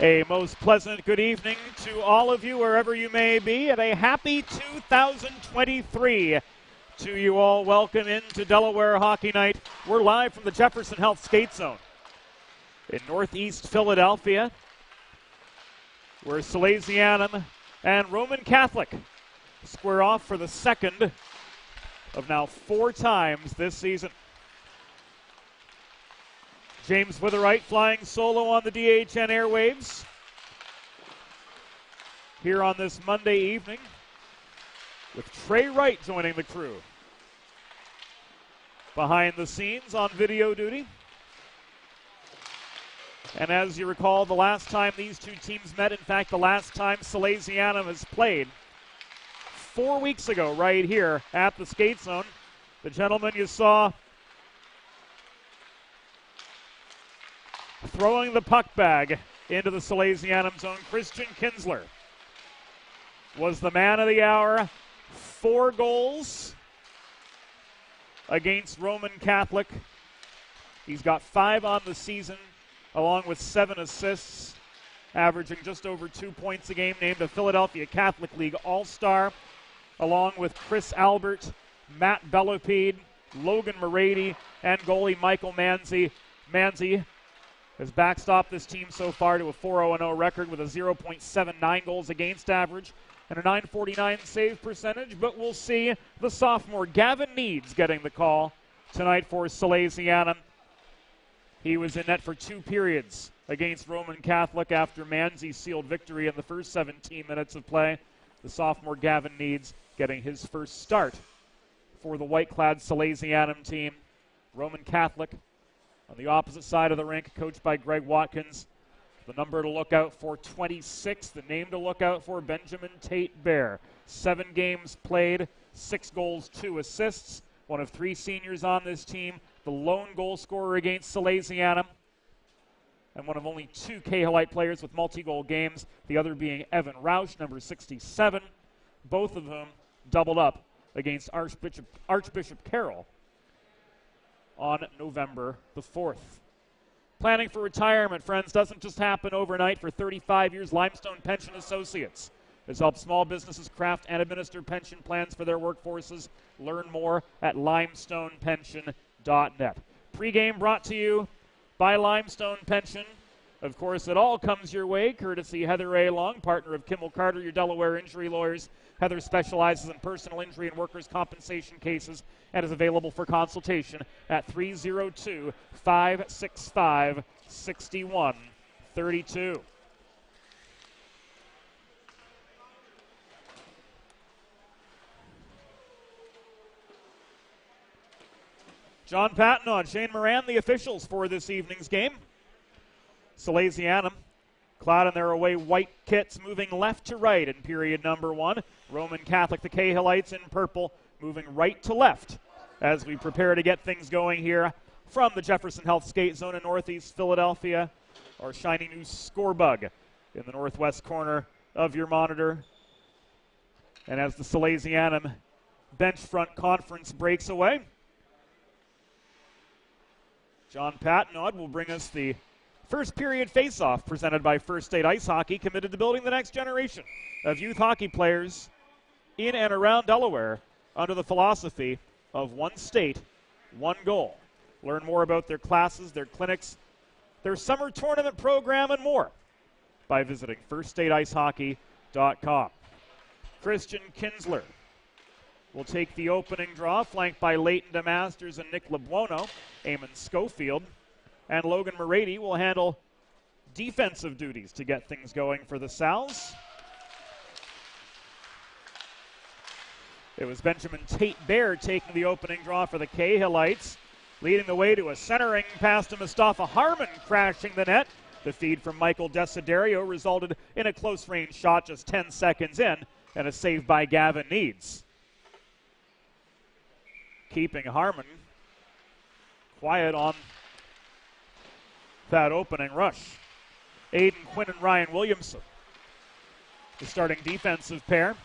A most pleasant good evening to all of you, wherever you may be, and a happy 2023 to you all. Welcome into Delaware Hockey Night. We're live from the Jefferson Health Skate Zone in Northeast Philadelphia, where Salesianum and Roman Catholic square off for the second of now 4 times this season. James Witherite flying solo on the DHN airwaves here on this Monday evening, with Trey Wright joining the crew behind the scenes on video duty. And as you recall, the last time these two teams met, in fact, the last time Salesianum has played, 4 weeks ago right here at the skate zone. The gentleman you saw throwing the puck bag into the Salesianum zone, Christian Kinsler, was the man of the hour. 4 goals against Roman Catholic. He's got 5 on the season, along with 7 assists, averaging just over 2 points a game, named a Philadelphia Catholic League All-Star, along with Chris Albert, Matt Bellapede, Logan Morady, and goalie Michael Manzi. Manzi has backstopped this team so far to a 4-0-0 record with a 0.79 goals against average and a .949 save percentage, but we'll see the sophomore Gavin Needs getting the call tonight for Salesianum. He was in net for 2 periods against Roman Catholic after Manzi sealed victory in the first 17 minutes of play. The sophomore Gavin Needs getting his first start for the white-clad Salesianum team. Roman Catholic on the opposite side of the rink, coached by Greg Watkins. The number to look out for, 26. The name to look out for, Benjamin Tate Bear. 7 games played, 6 goals, 2 assists. One of 3 seniors on this team. The lone goal scorer against Salesianum. And one of only 2 Cahalite players with multi-goal games. The other being Evan Roush, number 67. Both of whom doubled up against Archbishop Carroll on November the 4th. Planning for retirement, friends, doesn't just happen overnight. For 35 years, Limestone Pension Associates has helped small businesses craft and administer pension plans for their workforces. Learn more at limestonepension.net. Pre-game brought to you by Limestone Pension. Of course, it all comes your way, courtesy Heather A. Long, partner of Kimmel Carter, your Delaware injury lawyers. Heather specializes in personal injury and workers' compensation cases and is available for consultation at 302-565-6132. John Patton, Shane Moran, the officials for this evening's game. Salesianum, clad in their away white kits, moving left to right in period number 1. Roman Catholic, the Cahalites in purple, moving right to left as we prepare to get things going here from the Jefferson Health Skate Zone in Northeast Philadelphia. Our shiny new score bug in the northwest corner of your monitor. And as the Salesianum bench front conference breaks away, John Patton will bring us the first period face-off presented by First State Ice Hockey, committed to building the next generation of youth hockey players in and around Delaware under the philosophy of one state, one goal. Learn more about their classes, their clinics, their summer tournament program, and more by visiting firststateicehockey.com. Christian Kinsler will take the opening draw, flanked by Leighton DeMasters and Nick LeBuono. Eamon Schofield and Logan Morady will handle defensive duties to get things going for the Sals. It was Benjamin Tate Bear taking the opening draw for the Cahalites, leading the way to a centering pass to Mustafa Harmon, crashing the net. The feed from Michael Desiderio resulted in a close-range shot just 10 seconds in, and a save by Gavin Needs, keeping Harmon quiet on that opening rush. Aiden Quinn and Ryan Williamson, the starting defensive pair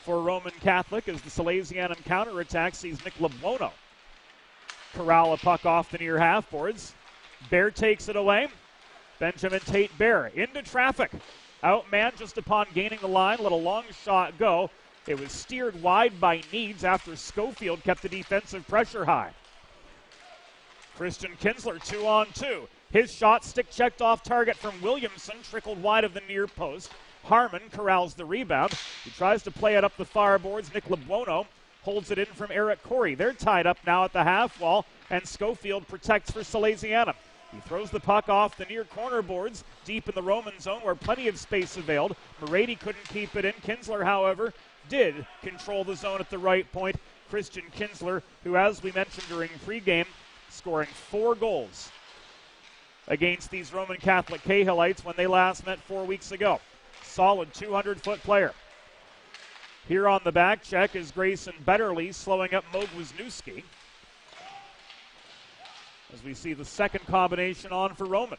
for Roman Catholic, as the Salesianum counterattack sees Nick LeBuono corral a puck off the near half boards. Bear takes it away. Benjamin Tate Bear into traffic. Outman just upon gaining the line, let a long shot go. It was steered wide by Needs after Schofield kept the defensive pressure high. Christian Kinsler 2-on-2. His shot stick checked off target from Williamson, trickled wide of the near post. Harmon corrals the rebound. He tries to play it up the far boards. Nick LeBuono holds it in from Eric Corey. They're tied up now at the half wall, and Schofield protects for Salesianum. He throws the puck off the near corner boards, deep in the Roman zone where plenty of space availed. Morady couldn't keep it in. Kinsler, however, did control the zone at the right point. Christian Kinsler, who, as we mentioned during pregame, scoring 4 goals against these Roman Catholic Cahillites when they last met 4 weeks ago. Solid 200-foot player. Here on the back check is Grayson Betterly slowing up Mo Wisniewski as we see the second combination on for Roman.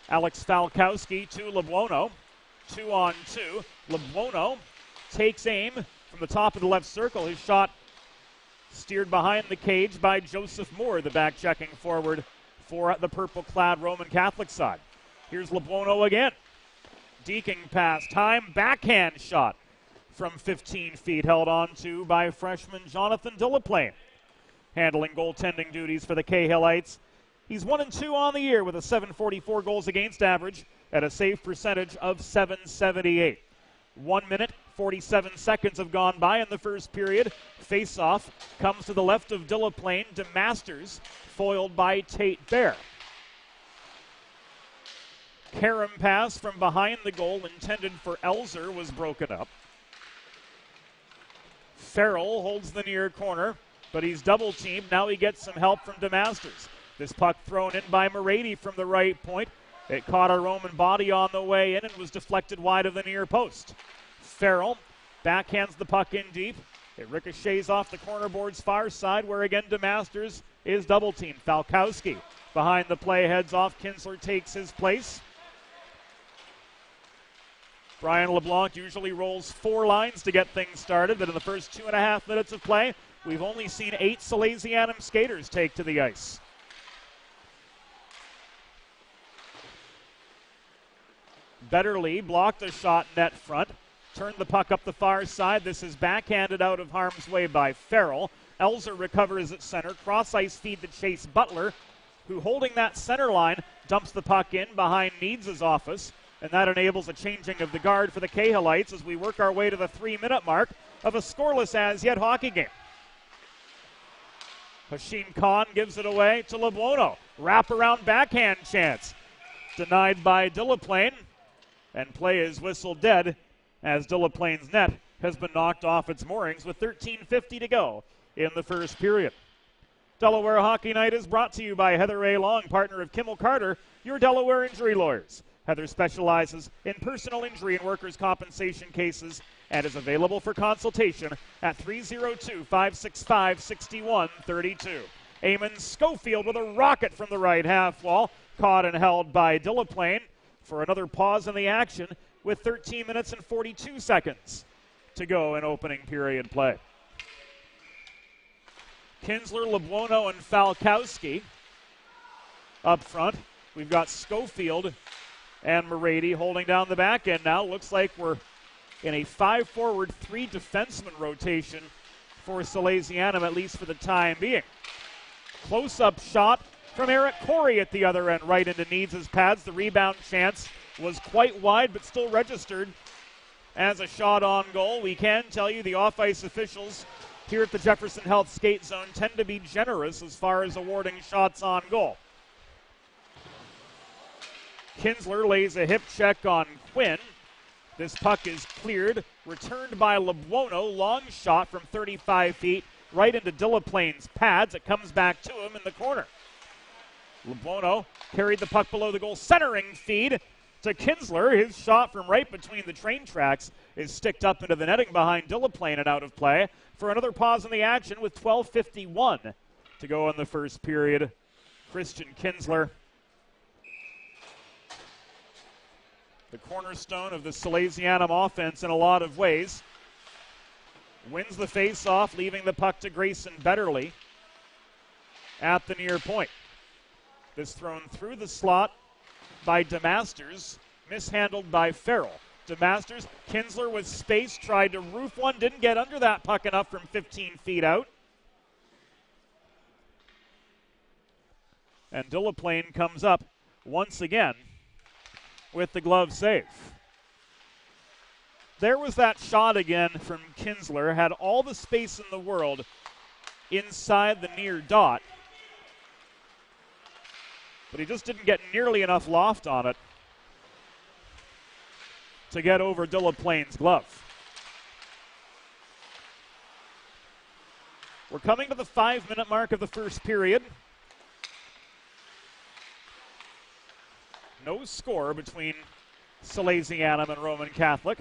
Alex Falkowski to LeBuono. 2-on-2. LeBuono takes aim from the top of the left circle. His shot steered behind the cage by Joseph Moore, the back-checking forward for the purple-clad Roman Catholic side. Here's LeBuono again. Deking pass, time, backhand shot from 15 feet, held on to by freshman Jonathan Delaplane. Handling goaltending duties for the Cahillites. He's 1-2 on the year with a .744 goals against average at a save percentage of .778. 1 minute, 47 seconds have gone by in the first period. Face-off comes to the left of Delaplane. DeMasters foiled by Tate Bear. Karam pass from behind the goal intended for Elzer was broken up. Farrell holds the near corner, but he's double-teamed. Now he gets some help from DeMasters. This puck thrown in by Morady from the right point. It caught a Roman body on the way in and was deflected wide of the near post. Farrell backhands the puck in deep. It ricochets off the corner board's far side where again DeMasters is double-teamed. Falkowski behind the play heads off. Kinsler takes his place. Brian LeBlanc usually rolls 4 lines to get things started, but in the first 2.5 minutes of play, we've only seen 8 Salesianum skaters take to the ice. Betterly blocked a shot net front, turned the puck up the far side. This is backhanded out of harm's way by Farrell. Elzer recovers at center, cross-ice feed to Chase Butler, who holding that center line dumps the puck in behind Needs' office. And that enables a changing of the guard for the Cahillites as we work our way to the 3-minute mark of a scoreless as-yet hockey game. Hashim Khan gives it away to LeBuono. Wrap-around backhand chance. Denied by Delaplane. And play is whistled dead as Delaplane's net has been knocked off its moorings with 13:50 to go in the first period. Delaware Hockey Night is brought to you by Heather A. Long, partner of Kimmel Carter, your Delaware injury lawyers. Heather specializes in personal injury and workers' compensation cases and is available for consultation at 302-565-6132. Eamon Schofield with a rocket from the right half wall, caught and held by Delaplane for another pause in the action with 13 minutes and 42 seconds to go in opening period play. Kinsler, LeBuono, and Falkowski up front. We've got Schofield and Morady holding down the back end now. Looks like we're in a 5-forward, 3-defenseman rotation for Salesianum, at least for the time being. Close-up shot from Eric Corey at the other end, right into Needs' pads. The rebound chance was quite wide, but still registered as a shot on goal. We can tell you the off-ice officials here at the Jefferson Health Skate Zone tend to be generous as far as awarding shots on goal. Kinsler lays a hip check on Quinn. This puck is cleared, returned by LeBuono. Long shot from 35 feet right into Delaplane's pads. It comes back to him in the corner. LeBuono carried the puck below the goal, centering feed to Kinsler. His shot from right between the train tracks is sticked up into the netting behind Delaplane and out of play for another pause in the action with 12:51 to go in the first period. Christian Kinsler, the cornerstone of the Salesianum offense in a lot of ways, wins the face-off, leaving the puck to Grayson Betterly at the near point. This thrown through the slot by DeMasters, mishandled by Farrell. DeMasters, Kinsler with space, tried to roof one, didn't get under that puck enough from 15 feet out. And Delaplane comes up once again with the glove save. There was that shot again from Kinsler, had all the space in the world inside the near dot, but he just didn't get nearly enough loft on it to get over Delaplane's glove. We're coming to the 5-minute mark of the first period. No score between Salesianum and Roman Catholic.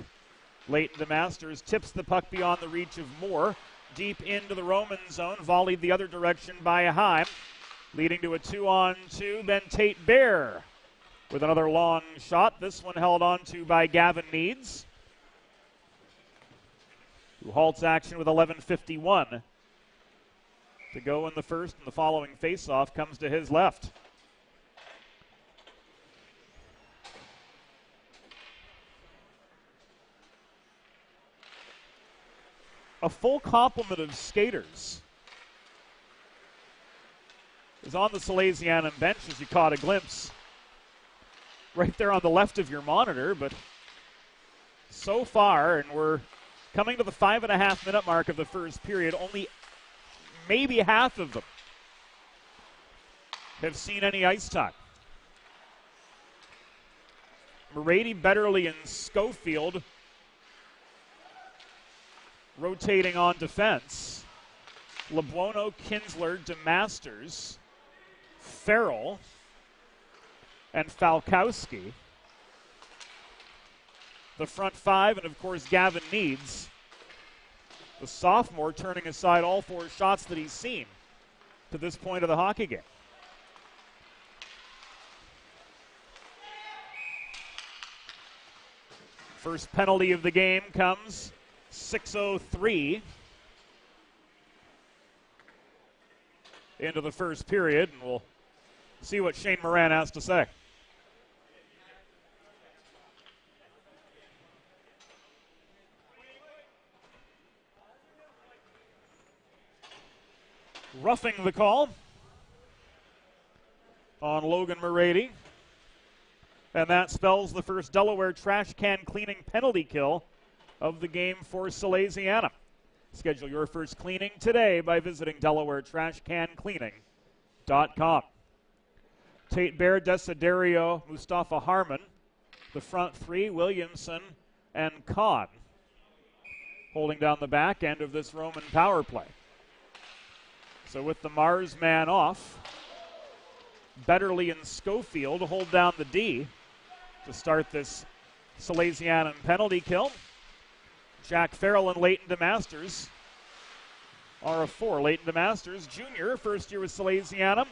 Leighton DeMasters tips the puck beyond the reach of Moore. Deep into the Roman zone, volleyed the other direction by Heim, leading to a 2-on-2. Then Tate Bear with another long shot. This one held on to by Gavin Needs, who halts action with 11:51 to go in the first, and the following faceoff comes to his left. A full complement of skaters is on the Salesianum bench, as you caught a glimpse right there on the left of your monitor. But so far, and we're coming to the 5.5-minute mark of the first period, only maybe half of them have seen any ice time. Moretti, Betterly, and Schofield rotating on defense. LeBuono, Kinsler, DeMasters, Farrell, and Falkowski. The front five, and of course Gavin Needs, the sophomore, turning aside all 4 shots that he's seen to this point of the hockey game. First penalty of the game comes 6:03 into the first period, and we'll see what Shane Moran has to say. Roughing the call on Logan Moretti, and that spells the first Delaware trash can cleaning penalty kill of the game for Salesianum. Schedule your first cleaning today by visiting DelawareTrashCanCleaning.com. Tate Bear, Desiderio, Mustafa Harmon. The front three, Williamson and Kahn, holding down the back end of this Roman power play. So with the Mars man off, Betterly and Schofield hold down the D to start this Salesianum penalty kill. Jack Farrell and Leighton DeMasters are a 4. Leighton DeMasters, junior, first year with Salesianum,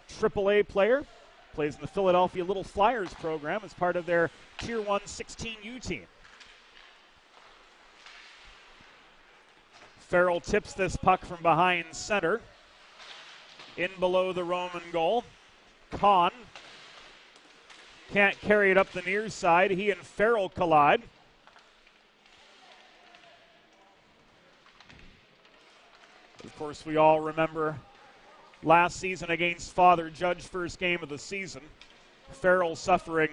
AAA player, plays in the Philadelphia Little Flyers program as part of their Tier 1 16U team. Farrell tips this puck from behind center, in below the Roman goal. Kahn can't carry it up the near side. He and Farrell collide. Of course, we all remember last season against Father Judge, first game of the season. Farrell suffering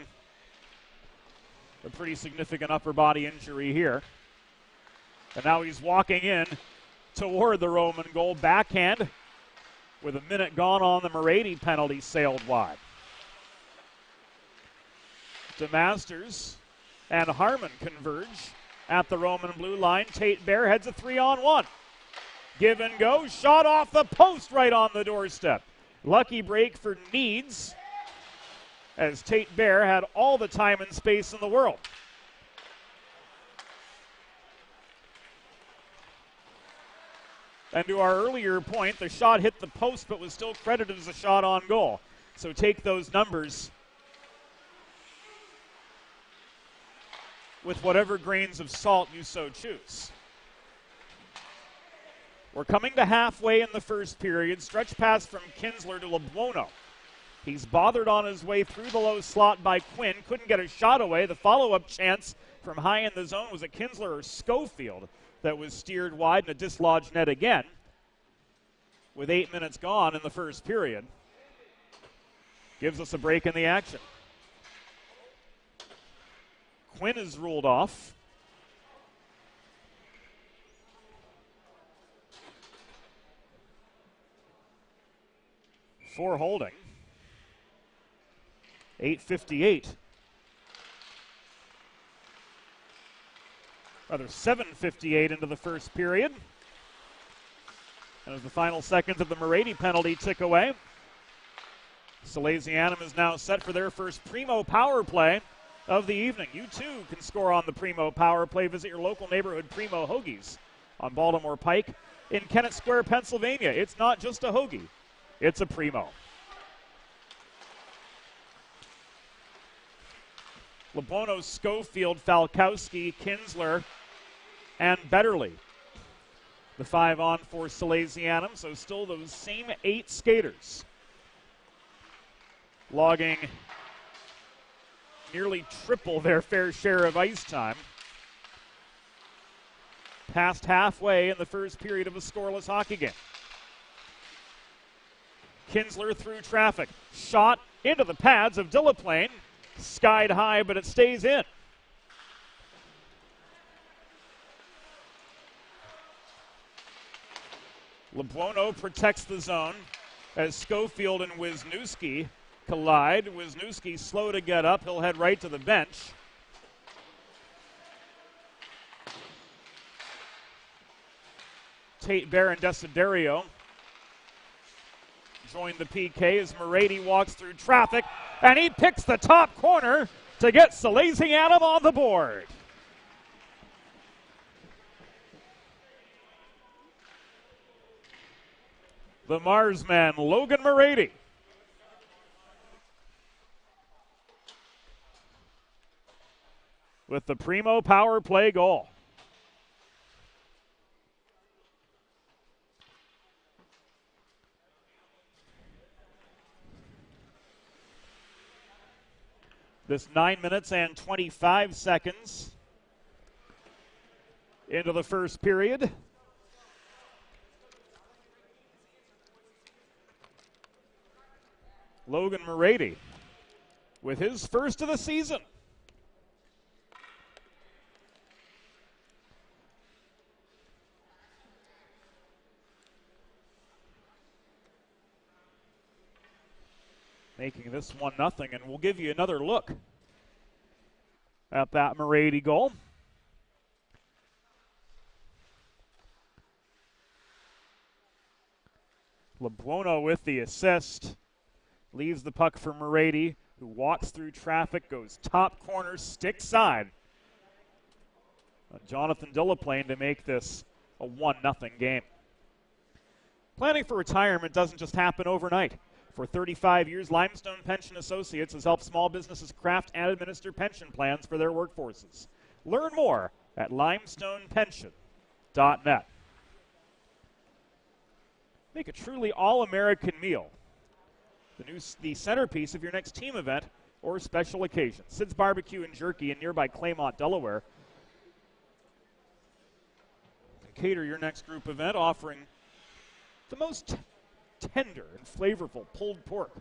a pretty significant upper body injury here. And now he's walking in toward the Roman goal. Backhand with a minute gone on the Moretti penalty, sailed wide. DeMasters and Harmon converge at the Roman blue line. Tate Bear heads a 3-on-1. Give and go, shot off the post right on the doorstep. Lucky break for Needs, as Tate Bear had all the time and space in the world. And to our earlier point, the shot hit the post but was still credited as a shot on goal. So take those numbers with whatever grains of salt you so choose. We're coming to halfway in the first period. Stretch pass from Kinsler to LeBuono. He's bothered on his way through the low slot by Quinn. Couldn't get a shot away. The follow-up chance from high in the zone was a Kinsler or Schofield that was steered wide in a dislodged net again with 8 minutes gone in the first period. Gives us a break in the action. Quinn is ruled off. For holding. 8:58. Rather, 7:58 into the first period. And as the final seconds of the Morady penalty tick away, Salesianum is now set for their first Primo power play of the evening. You too can score on the Primo power play. Visit your local neighborhood Primo Hoagies on Baltimore Pike in Kennett Square, Pennsylvania. It's not just a hoagie, it's a Primo. LeBono, Schofield, Falkowski, Kinsler, and Betterly. The 5 on for Salesianum, so still those same 8 skaters. Logging nearly triple their fair share of ice time. Past halfway in the first period of a scoreless hockey game. Kinsler through traffic. Shot into the pads of Delaplane. Skied high, but it stays in. LeBuono protects the zone as Schofield and Wisniewski collide. Wisniewski slow to get up. He'll head right to the bench. Tate Bear and Desiderio join the PK as Morady walks through traffic, and he picks the top corner to get Salesianum on the board. The Marsman, Logan Morady. With the Primo power play goal. This 9 minutes and 25 seconds into the first period. Logan Morady with his first of the season. Making this 1-0, and we'll give you another look at that Morady goal. LeBuono with the assist. Leaves the puck for Morady, who walks through traffic, goes top corner, stick side. Jonathan Delaplane to make this a 1-0 game. Planning for retirement doesn't just happen overnight. For 35 years, Limestone Pension Associates has helped small businesses craft and administer pension plans for their workforces. Learn more at limestonepension.net. Make a truly all-American meal the centerpiece of your next team event or special occasion. Sid's Barbecue and Jerky in nearby Claymont, Delaware. Cater your next group event, offering the most tender and flavorful pulled pork,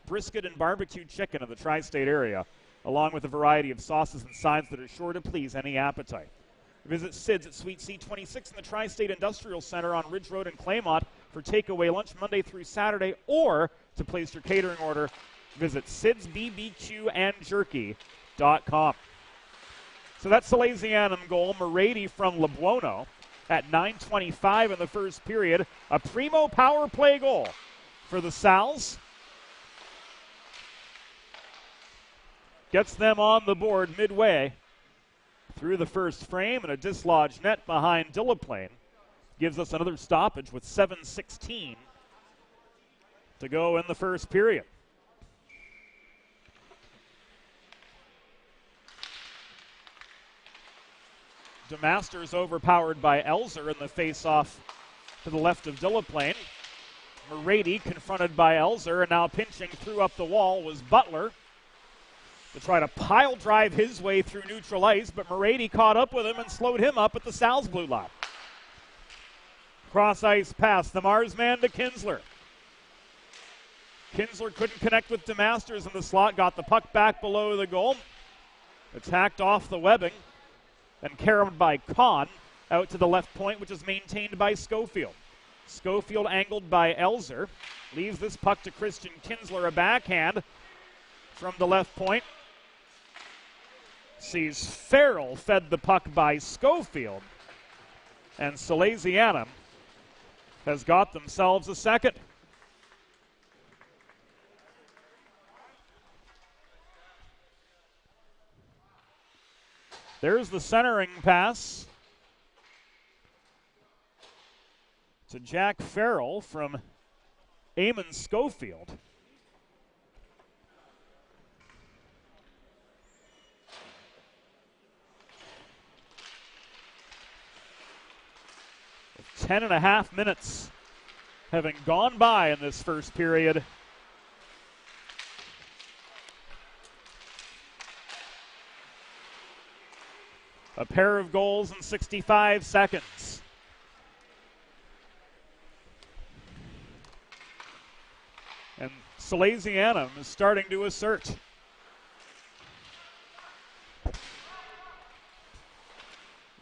brisket, and barbecue chicken of the tri-state area, along with a variety of sauces and sides that are sure to please any appetite. Visit Sid's at Suite C26 in the Tri-State Industrial Center on Ridge Road in Claymont for takeaway lunch Monday through Saturday, or to place your catering order, visit sidsbbqandjerky.com. So that's Salesianum goal. Morady from LeBuono at 9:25 in the first period. A Primo power play goal for the Sals. Gets them on the board midway through the first frame, and a dislodged net behind Delaplane gives us another stoppage with 7:16 to go in the first period. DeMasters overpowered by Elzer in the face-off to the left of Delaplane. Morady confronted by Elzer, and now pinching through up the wall was Butler to try to pile drive his way through neutral ice, but Morady caught up with him and slowed him up at the Sal's blue line. Cross ice pass, the Mars man to Kinsler. Kinsler couldn't connect with DeMasters in the slot, got the puck back below the goal. Attacked off the webbing and carried by Kahn out to the left point, which is maintained by Schofield. Schofield angled by Elzer. Leaves this puck to Christian Kinsler, a backhand from the left point. Sees Farrell fed the puck by Schofield. And Salesianum has got themselves a second. There's the centering pass to Jack Farrell from Eamon Schofield. With 10.5 minutes having gone by in this first period. A pair of goals in 65 seconds. And Salesianum is starting to assert.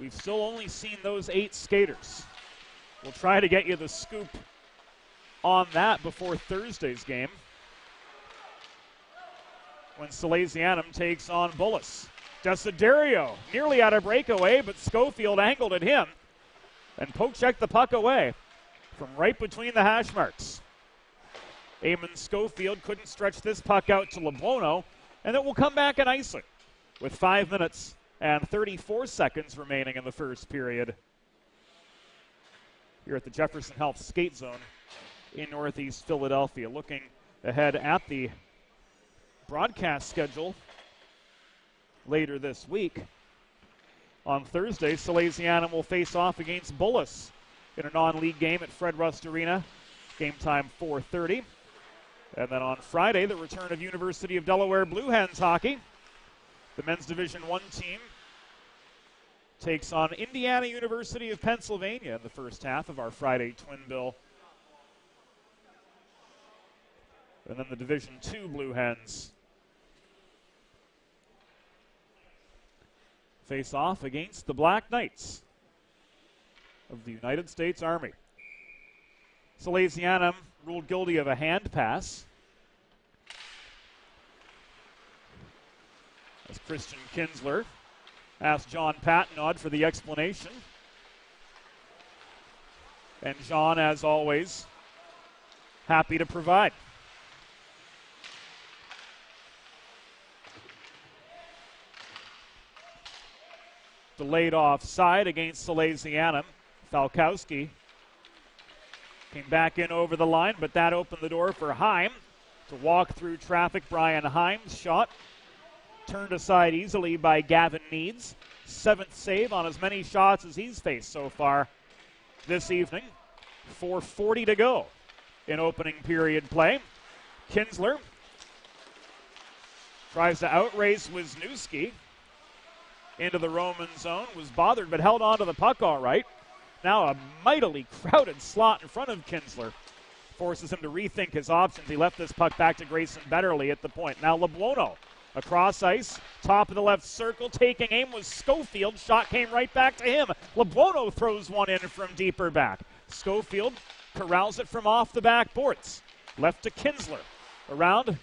We've still only seen those 8 skaters. We'll try to get you the scoop on that before Thursday's game, when Salesianum takes on Bullis. Desiderio nearly out of breakaway, but Schofield angled at him and poke-checked the puck away from right between the hash marks. Eamon Schofield couldn't stretch this puck out to LeBuono, and it will come back and ice it with 5 minutes and 34 seconds remaining in the first period here at the Jefferson Health Skate Zone in Northeast Philadelphia. Looking ahead at the broadcast schedule later this week. On Thursday, Salesianum will face off against Bullis in a non-league game at Fred Rust Arena. Game time 4:30. And then on Friday, the return of University of Delaware Blue Hens hockey. The men's Division I team takes on Indiana University of Pennsylvania in the first half of our Friday twin bill. And then the Division II Blue Hens face off against the Black Knights of the United States Army. Salesianum ruled guilty of a hand pass as Christian Kinsler asked John Patnod for the explanation. And John, as always, happy to provide. Delayed offside against Salesianum. Falkowski came back in over the line, but that opened the door for Heim to walk through traffic. Brian Heim's shot turned aside easily by Gavin Needs. 7th save on as many shots as he's faced so far this evening. 4:40 to go in opening period play. Kinsler tries to outrace Wisniewski into the Roman zone, was bothered but held on to the puck all right. Now a mightily crowded slot in front of Kinsler forces him to rethink his options. He left this puck back to Grayson Betterly at the point. Now LeBuono across ice, top of the left circle, taking aim was Schofield. Shot came right back to him. LeBuono throws one in from deeper back. Schofield corrals it from off the backboards. Left to Kinsler. Around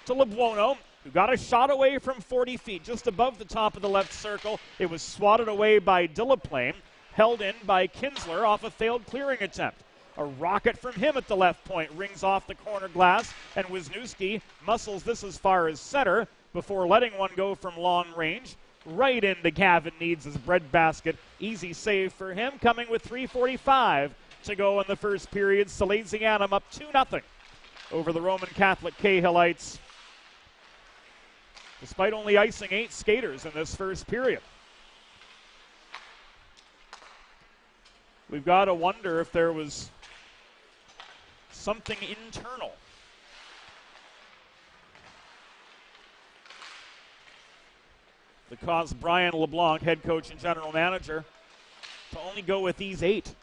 to LeBuono, who got a shot away from 40 feet, just above the top of the left circle. It was swatted away by Dillaplane, held in by Kinsler off a failed clearing attempt. A rocket from him at the left point rings off the corner glass, and Wisniewski muscles this as far as center before letting one go from long range right into Gavin Needs' breadbasket. Easy save for him, coming with 3:45 to go in the first period. Salesianum up 2-0 over the Roman Catholic Cahillites, despite only icing 8 skaters in this first period. We've got to wonder if there was something internal. That caused Brian LeBlanc, head coach and general manager, to only go with these 8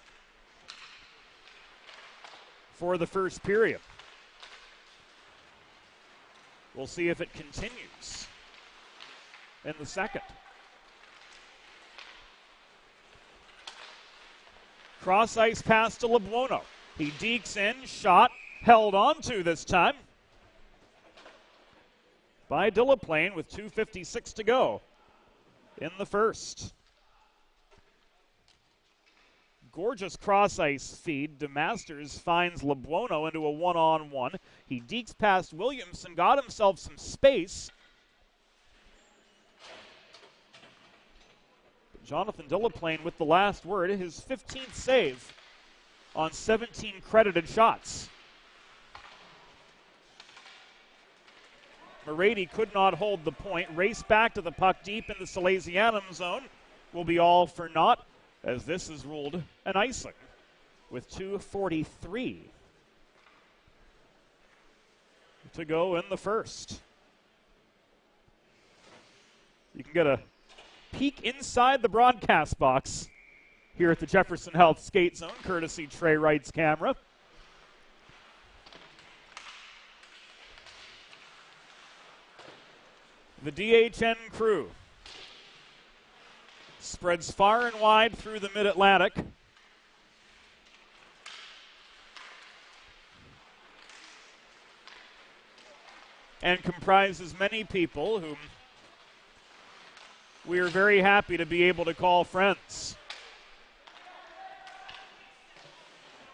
for the first period. We'll see if it continues in the second. Cross ice pass to Lebuono. He dekes in, shot, held on to this time by Delaplane with 2:56 to go in the first. Gorgeous cross ice feed. DeMasters finds Lebuono into a one-on-one. He dekes past Williamson, got himself some space. But Jonathan Delaplane with the last word, his 15th save on 17 credited shots. Morady could not hold the point. Race back to the puck deep in the Salesianum zone. Will be all for naught, as this is ruled an icing with 2:43 to go in the first. You can get a peek inside the broadcast box here at the Jefferson Health Skate Zone, courtesy Trey Wright's camera. The DHN crew spreads far and wide through the Mid-Atlantic. And comprises many people whom we are very happy to be able to call friends.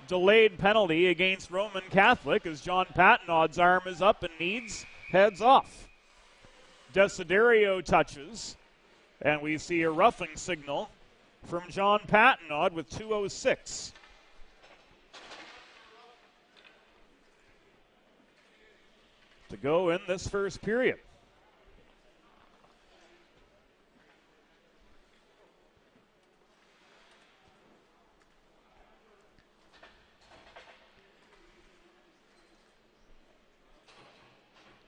Delayed penalty against Roman Catholic as John Patnaud's arm is up and needs heads off. Desiderio touches, and we see a roughing signal from John Patnaud with 2:06. To go in this first period.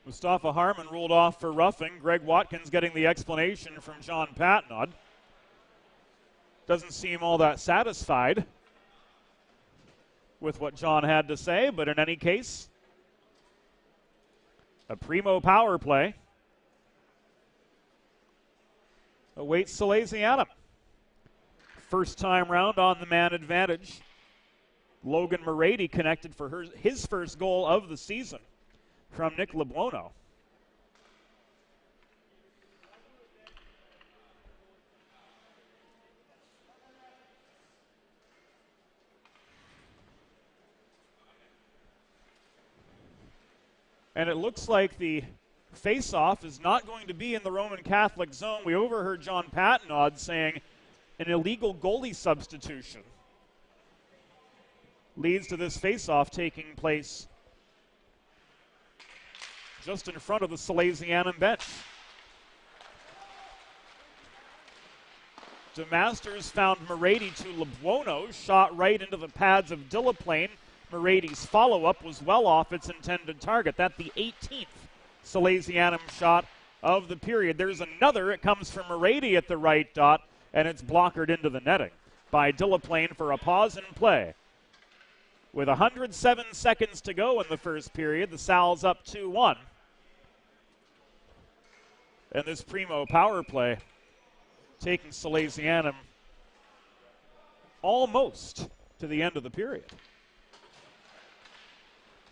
Mustafa Harmon ruled off for roughing. Greg Watkins getting the explanation from John Patnaud. Doesn't seem all that satisfied with what John had to say, but in any case, a primo power play awaits Salesianum. First time round on the man advantage. Logan Morady connected for his first goal of the season from Nick Lebuono. And it looks like the face-off is not going to be in the Roman Catholic zone. We overheard John Patnaud saying an illegal goalie substitution leads to this face-off taking place just in front of the Salesianum bench. DeMasters found Morady to Lebuono, shot right into the pads of Delaplane. Morady's follow-up was well off its intended target. That's the 18th Salesianum shot of the period. There's another. It comes from Morady at the right dot, and it's blockered into the netting by Delaplane for a pause in play. With 107 seconds to go in the first period, the Sal's up 2-1. And this primo power play taking Salesianum almost to the end of the period.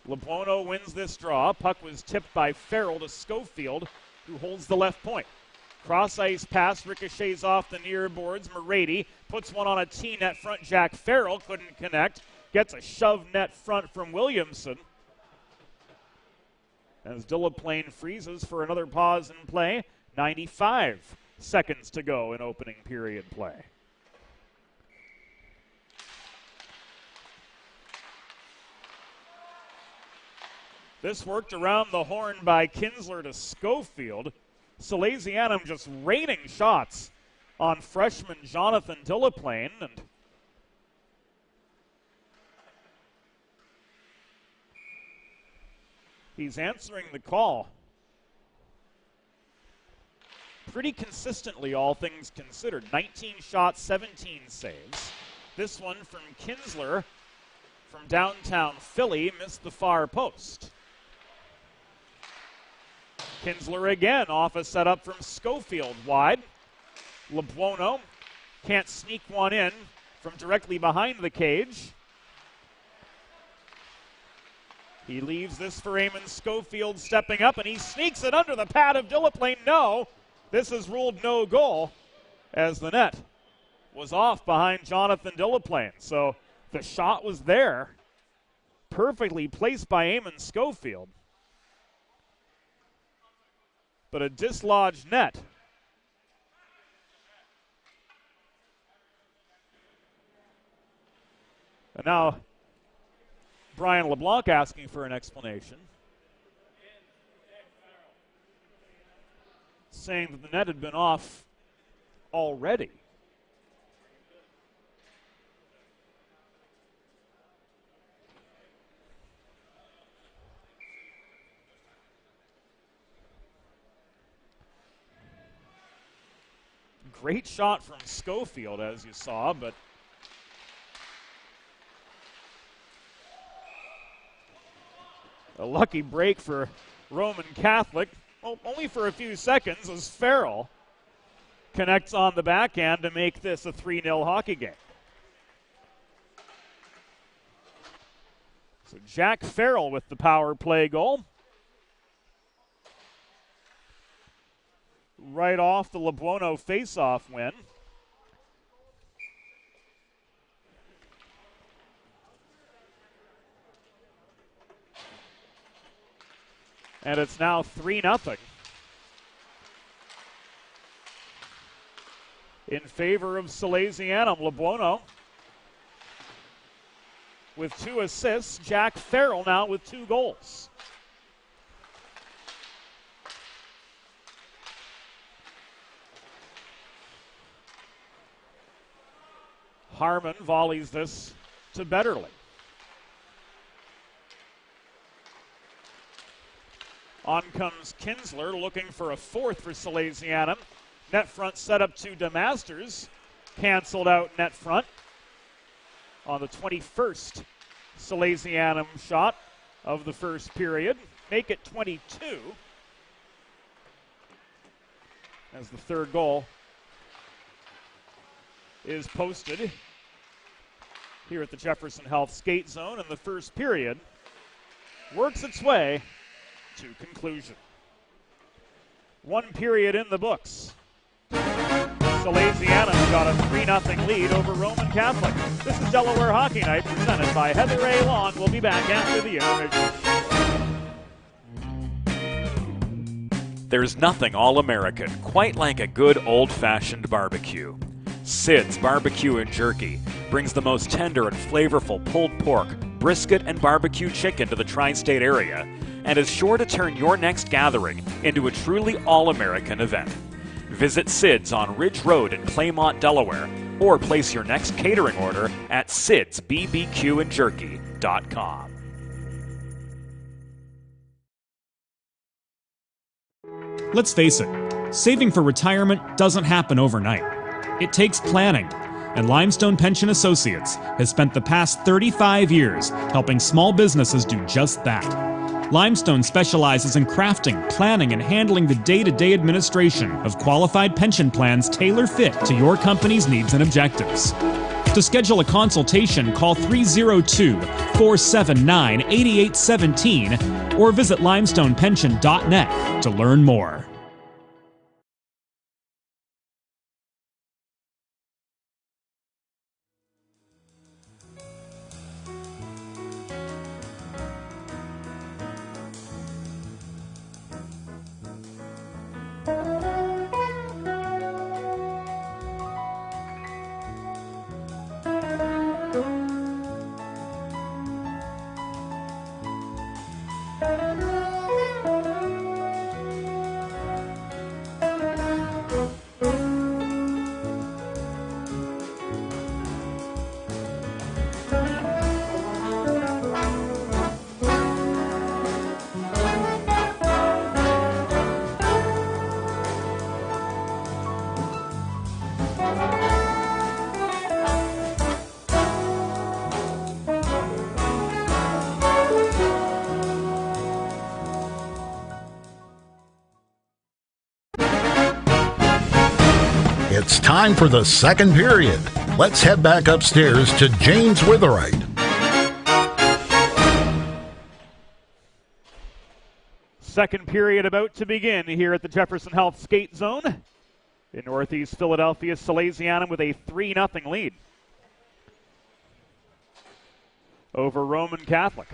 Lebuono wins this draw. Puck was tipped by Farrell to Schofield, who holds the left point. Cross-ice pass ricochets off the near boards. Morady puts one on a T-net front. Jack Farrell couldn't connect. Gets a shove net front from Williamson. As Delaplane freezes for another pause in play. 95 seconds to go in opening period play. This worked around the horn by Kinsler to Schofield. Salesianum just raining shots on freshman Jonathan Delaplane. And He's answering the call pretty consistently, all things considered. 19 shots, 17 saves. This one from Kinsler from downtown Philly missed the far post. Kinsler again off a setup from Schofield wide. LeBuono can't sneak one in from directly behind the cage. He leaves this for Eamon Schofield stepping up, and he sneaks it under the pad of Delaplane. No, this is ruled no goal as the net was off behind Jonathan Delaplane. So the shot was there, perfectly placed by Eamon Schofield. But a dislodged net. And now Brian LeBlanc asking for an explanation, saying that the net had been off already. Great shot from Schofield, as you saw, but a lucky break for Roman Catholic, well, only for a few seconds, as Farrell connects on the backhand to make this a 3-0 hockey game. So Jack Farrell with the power play goal. Right off the LeBuono face-off win. And it's now 3-0 in favor of Salesianum. LeBuono with 2 assists. Jack Farrell now with 2 goals. Harmon volleys this to Betterly. On comes Kinsler looking for a 4th for Salesianum. Net front set up to DeMasters. Canceled out net front on the 21st Salesianum shot of the first period. Make it 22 as the third goal is posted here at the Jefferson Health Skate Zone, and the first period works its way to conclusion. 1 period in the books. Salesianum got a 3-0 lead over Roman Catholic. This is Delaware Hockey Night presented by Heather A. Long. We'll be back after the intermission. There's nothing all-American quite like a good old-fashioned barbecue. Sid's Barbecue and Jerky brings the most tender and flavorful pulled pork, brisket, and barbecue chicken to the tri-state area and is sure to turn your next gathering into a truly all-American event. Visit Sid's on Ridge Road in Claymont, Delaware, or place your next catering order at sidsbbqandjerky.com. Let's face it, saving for retirement doesn't happen overnight. It takes planning, and Limestone Pension Associates has spent the past 35 years helping small businesses do just that. Limestone specializes in crafting, planning, and handling the day-to-day administration of qualified pension plans tailor-fit to your company's needs and objectives. To schedule a consultation, call 302-479-8817 or visit limestonepension.net to learn more. time for the second period. Let's head back upstairs to James Witherite. Second period about to begin here at the Jefferson Health Skate Zone in Northeast Philadelphia. Salesianum with a 3-0 lead over Roman Catholic.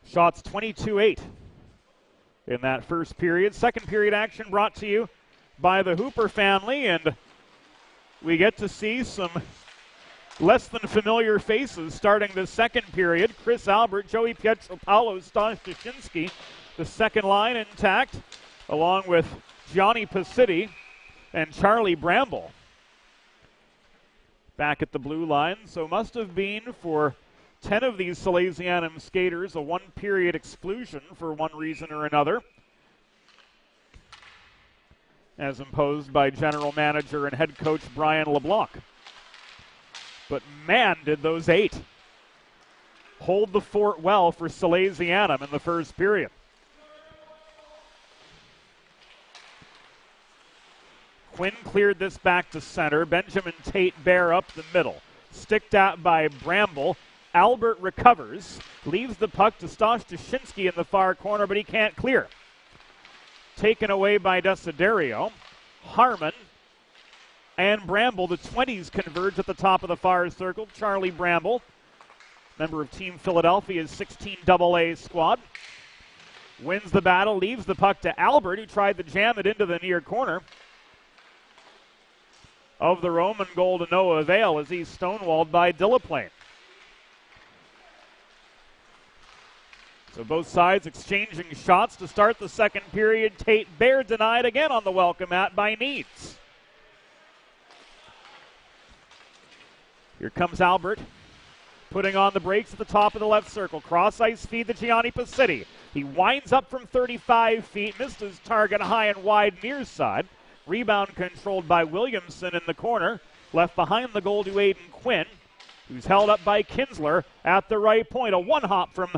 Shots 22-8 in that first period. Second period action brought to you by the Hooper family, and we get to see some less than familiar faces starting the second period. Chris Albert, Joey Pietropaulo, Stash Dushinsky, the second line intact, along with Gianni Pacitti and Charlie Bramble back at the blue line. So must have been for 10 of these Salesianum skaters a one-period exclusion for one reason or another, as imposed by general manager and head coach Brian LeBlanc. But man, did those 8 hold the fort well for Salesianum in the first period. Quinn cleared this back to center. Benjamin Tate Bear up the middle. Sticked at by Bramble. Albert recovers. Leaves the puck to Stash Dushinsky in the far corner, but he can't clear. Taken away by Desiderio. Harmon and Bramble, the 20s, converge at the top of the far circle. Charlie Bramble, member of Team Philadelphia's 16 AA squad, wins the battle, leaves the puck to Albert, who tried to jam it into the near corner of the Roman goal to no avail as he's stonewalled by Delaplane. So both sides exchanging shots to start the second period. Tate Bear denied again on the welcome mat by Needs. Here comes Albert, putting on the brakes at the top of the left circle. Cross ice feed to Gianni Pacitti. He winds up from 35 feet, missed his target high and wide near side. Rebound controlled by Williamson in the corner. Left behind the goal to Aiden Quinn, who's held up by Kinsler at the right point. A one-hop from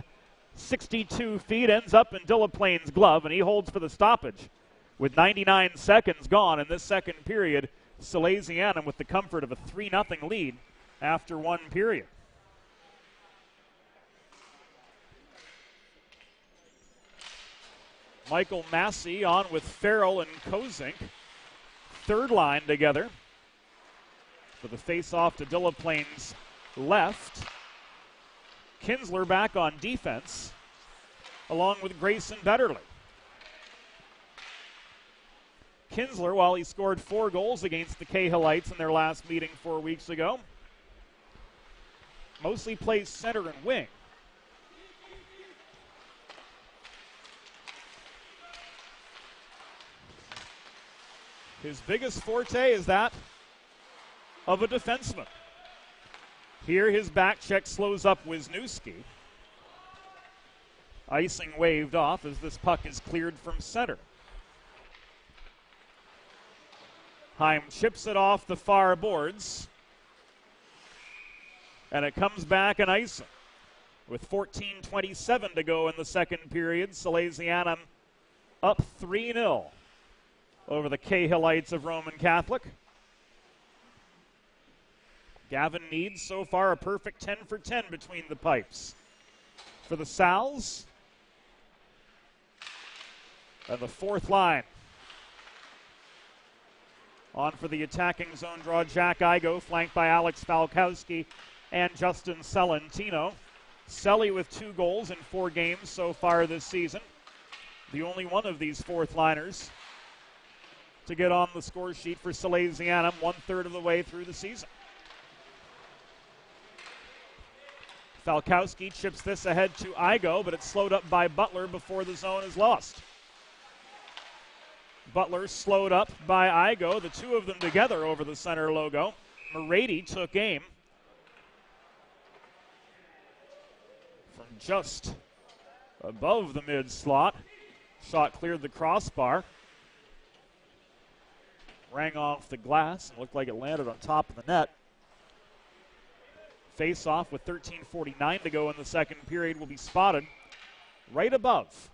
62 feet ends up in Delaplane's glove, and he holds for the stoppage. With 99 seconds gone in this second period, Salesianum with the comfort of a 3-0 lead after one period. Michael Massey on with Farrell and Kozink. Third line together for the face-off to Delaplane's left. Kinsler back on defense, along with Grayson Betterly. Kinsler, while he scored 4 goals against the Cahillites in their last meeting 4 weeks ago, mostly plays center and wing. His biggest forte is that of a defenseman. Here his back check slows up Wisniewski. Icing waved off as this puck is cleared from center. Heim chips it off the far boards, and it comes back and icing. With 14:27 to go in the second period, Salesianum up 3-0 over the Cahillites of Roman Catholic. Gavin Needs so far a perfect 10 for 10 between the pipes for the Sals. And the fourth line. On for the attacking zone draw, Jack Igo, flanked by Alex Falkowski and Justin Celentino. Selly with 2 goals in 4 games so far this season. The only one of these fourth liners to get on the score sheet for Salesianum 1/3 of the way through the season. Falkowski chips this ahead to Igo, but it's slowed up by Butler before the zone is lost. Butler slowed up by Igo, the two of them together over the center logo. Morady took aim from just above the mid slot. Shot cleared the crossbar. Rang off the glass and looked like it landed on top of the net. Face-off with 13:49 to go in the second period will be spotted right above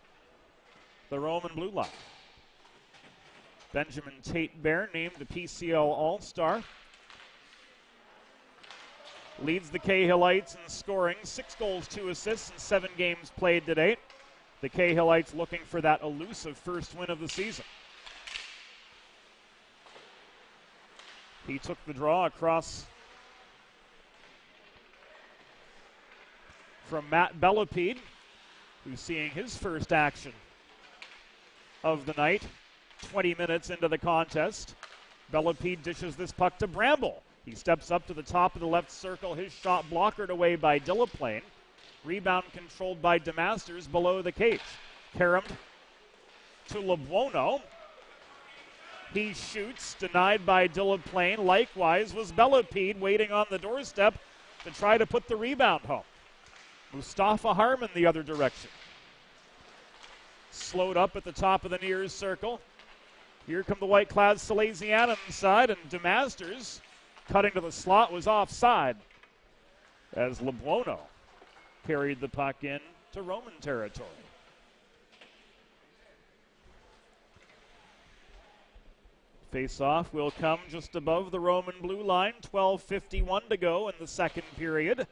the Roman blue line. Benjamin Tate-Bear named the PCL All-Star. Leads the Cahillites in scoring, 6 goals, 2 assists in 7 games played to date. The Cahillites looking for that elusive first win of the season. He took the draw across from Matt Bellepede, who's seeing his first action of the night. 20 minutes into the contest. Bellepede dishes this puck to Bramble. He steps up to the top of the left circle. His shot blockered away by Delaplane. Rebound controlled by DeMasters below the cage. Karam to LeBuono. He shoots, denied by Delaplane. Likewise was Bellepede waiting on the doorstep to try to put the rebound home. Mustafa Harmon the other direction. Slowed up at the top of the near circle. Here come the White Clouds Salesianum side, and DeMasters cutting to the slot was offside as LeBuono carried the puck in to Roman territory. Face-off will come just above the Roman blue line. 12:51 to go in the second period.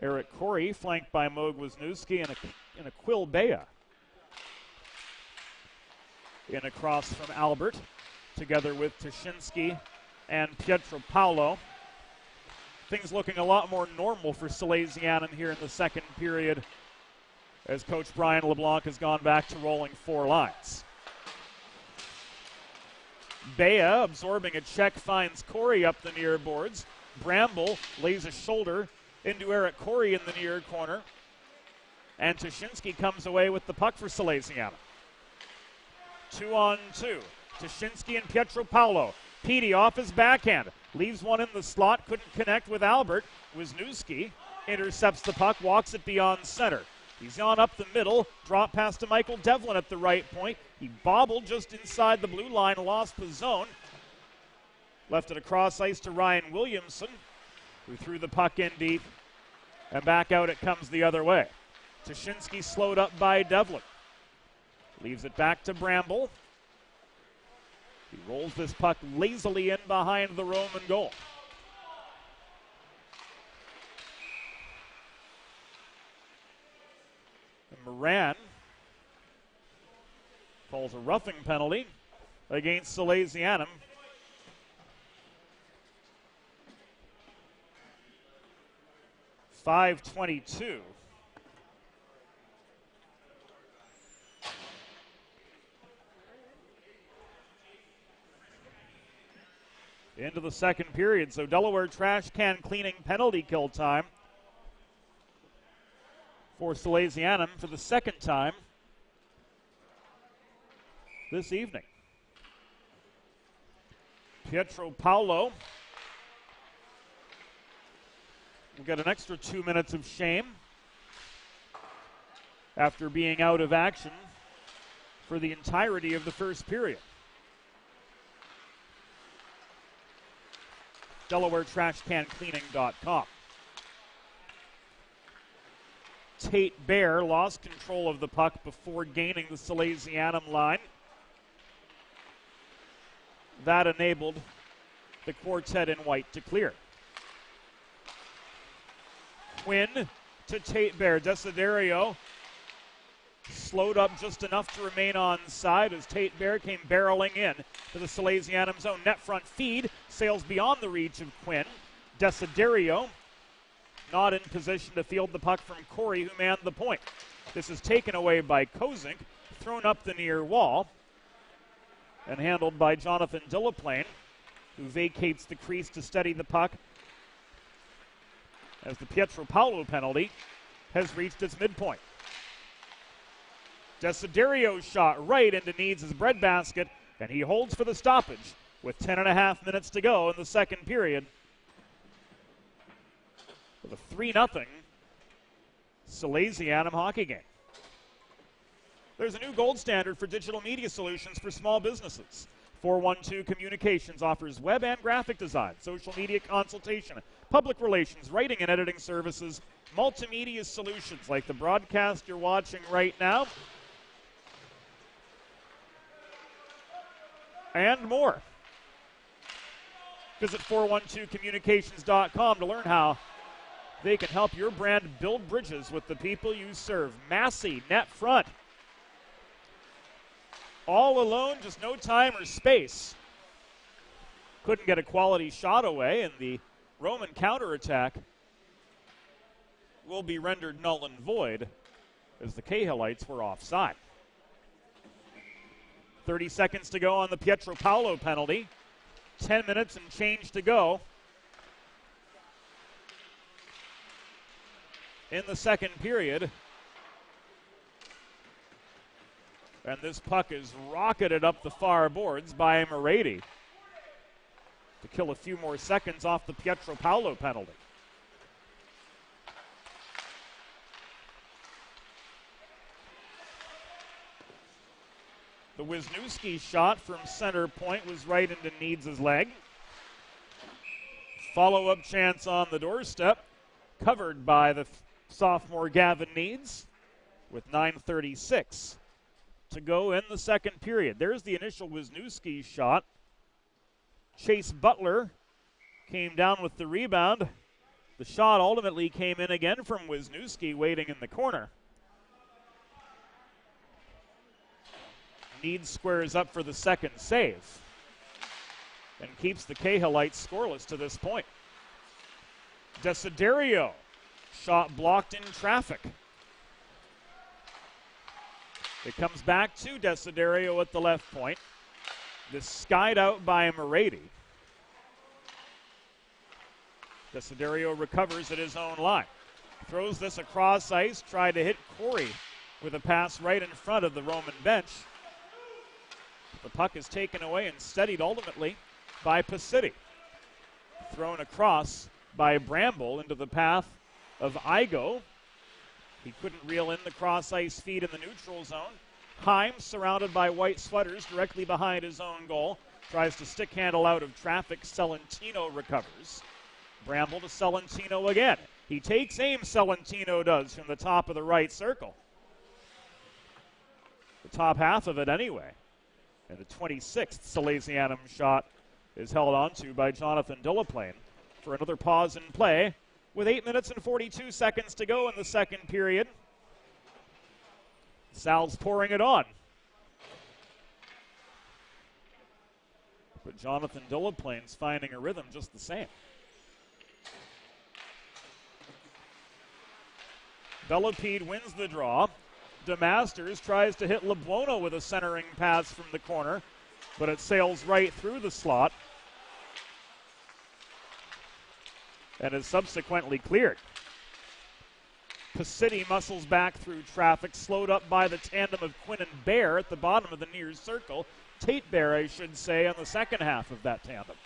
Eric Corey flanked by Moog Wisniewski and a Quill Bea. In across from Albert, together with Tuszynski and Pietro Paolo. Things looking a lot more normal for Salesianum here in the second period as Coach Brian LeBlanc has gone back to rolling 4 lines. Bea, absorbing a check, finds Corey up the near boards. Bramble lays a shoulder into Eric Corey in the near corner. And Tuszynski comes away with the puck for Salesianum. 2-on-2. Tuszynski and Pietro Paolo. Petey off his backhand. Leaves one in the slot. Couldn't connect with Albert. Wisniewski intercepts the puck. Walks it beyond center. He's on up the middle. Drop pass to Michael Devlin at the right point. He bobbled just inside the blue line. Lost the zone. Left it across ice to Ryan Williamson, who threw the puck in deep. And back out it comes the other way. Tuszynski slowed up by Devlin. Leaves it back to Bramble. He rolls this puck lazily in behind the Roman goal. And Moran calls a roughing penalty against Salesianum. .522. Into the second period, so Delaware trash can cleaning penalty kill time for Salesianum for the second time this evening. Pietro Paolo will get an extra 2 minutes of shame after being out of action for the entirety of the first period. DelawareTrashCanCleaning.com. Tate-Bear lost control of the puck before gaining the Salesianum line. That enabled the quartet in white to clear. Quinn to Tate-Bear. Desiderio slowed up just enough to remain on side as Tate-Bear came barreling in to the Salesianum zone. Net front feed sails beyond the reach of Quinn. Desiderio not in position to field the puck from Corey, who manned the point. This is taken away by Kozink, thrown up the near wall, and handled by Jonathan Delaplane, who vacates the crease to steady the puck as the Pietro Paolo penalty has reached its midpoint. Desiderio's shot right into Needs' breadbasket, and he holds for the stoppage with 10.5 minutes to go in the second period. With a 3-0 Salesianum hockey game. There's a new gold standard for digital media solutions for small businesses. 412 Communications offers web and graphic design, social media consultation, public relations, writing and editing services, multimedia solutions like the broadcast you're watching right now, and more. Visit 412communications.com to learn how they can help your brand build bridges with the people you serve. Massey, net front. All alone, just no time or space. Couldn't get a quality shot away, and the Roman counterattack will be rendered null and void as the Cahillites were offside. 30 seconds to go on the Pietro Paolo penalty. 10 minutes and change to go in the second period. And this puck is rocketed up the far boards by Moretti to kill a few more seconds off the Pietro Paolo penalty. The Wisniewski shot from center point was right into Needs' leg. Follow-up chance on the doorstep, covered by the sophomore Gavin Needs with 9:36 to go in the second period. There's the initial Wisniewski shot. Chase Butler came down with the rebound. The shot ultimately came in again from Wisniewski waiting in the corner. Needs squares up for the second save and keeps the Cahillites scoreless to this point. Desiderio, shot blocked in traffic. It comes back to Desiderio at the left point. This skied out by Moretti. Desiderio recovers at his own line. Throws this across ice, tried to hit Corey with a pass right in front of the Roman bench. The puck is taken away and steadied ultimately by Pacitti. Thrown across by Bramble into the path of Igo. He couldn't reel in the cross-ice feed in the neutral zone. Himes, surrounded by white sweaters directly behind his own goal, tries to stick handle out of traffic. Celentino recovers. Bramble to Celentino again. He takes aim, Celentino does, from the top of the right circle. The top half of it anyway. And the 26th Salesianum shot is held onto by Jonathan Delaplane for another pause in play with 8 minutes and 42 seconds to go in the second period. Sal's pouring it on. But Jonathan Delaplane's finding a rhythm just the same. Bellepede wins the draw. DeMasters tries to hit LeBuono with a centering pass from the corner, but it sails right through the slot and is subsequently cleared. Pacitti muscles back through traffic, slowed up by the tandem of Quinn and Bear at the bottom of the near circle. Tate Bear, I should say, on the second half of that tandem.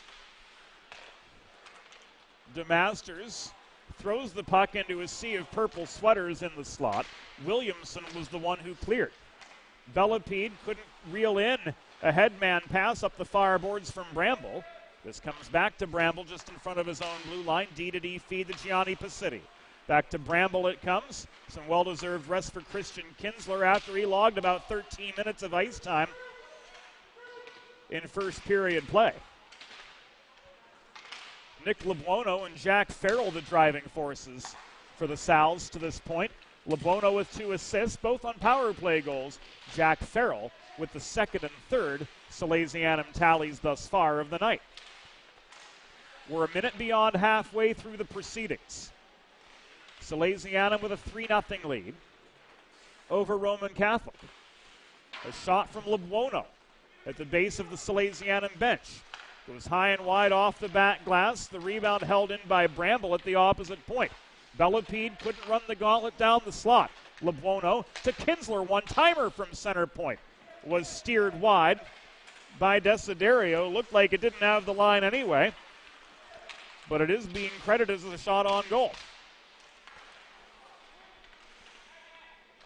DeMasters throws the puck into a sea of purple sweaters in the slot. Williamson was the one who cleared. Bellepede couldn't reel in a headman pass up the far boards from Bramble. This comes back to Bramble just in front of his own blue line. D-to-D feed to Gianni Pacitti. Back to Bramble it comes. Some well-deserved rest for Christian Kinsler after he logged about 13 minutes of ice time in first period play. Nick LeBuono and Jack Farrell the driving forces for the Sals to this point. LeBuono with 2 assists, both on power play goals. Jack Farrell with the second and third Salesianum tallies thus far of the night. We're a minute beyond halfway through the proceedings. Salesianum with a 3-0 lead over Roman Catholic. A shot from LeBuono at the base of the Salesianum bench. Goes high and wide off the back glass. The rebound held in by Bramble at the opposite point. Bellepede couldn't run the gauntlet down the slot. LeBuono to Kinsler, one-timer from center point. Was steered wide by Desiderio. Looked like it didn't have the line anyway, but it is being credited as a shot on goal.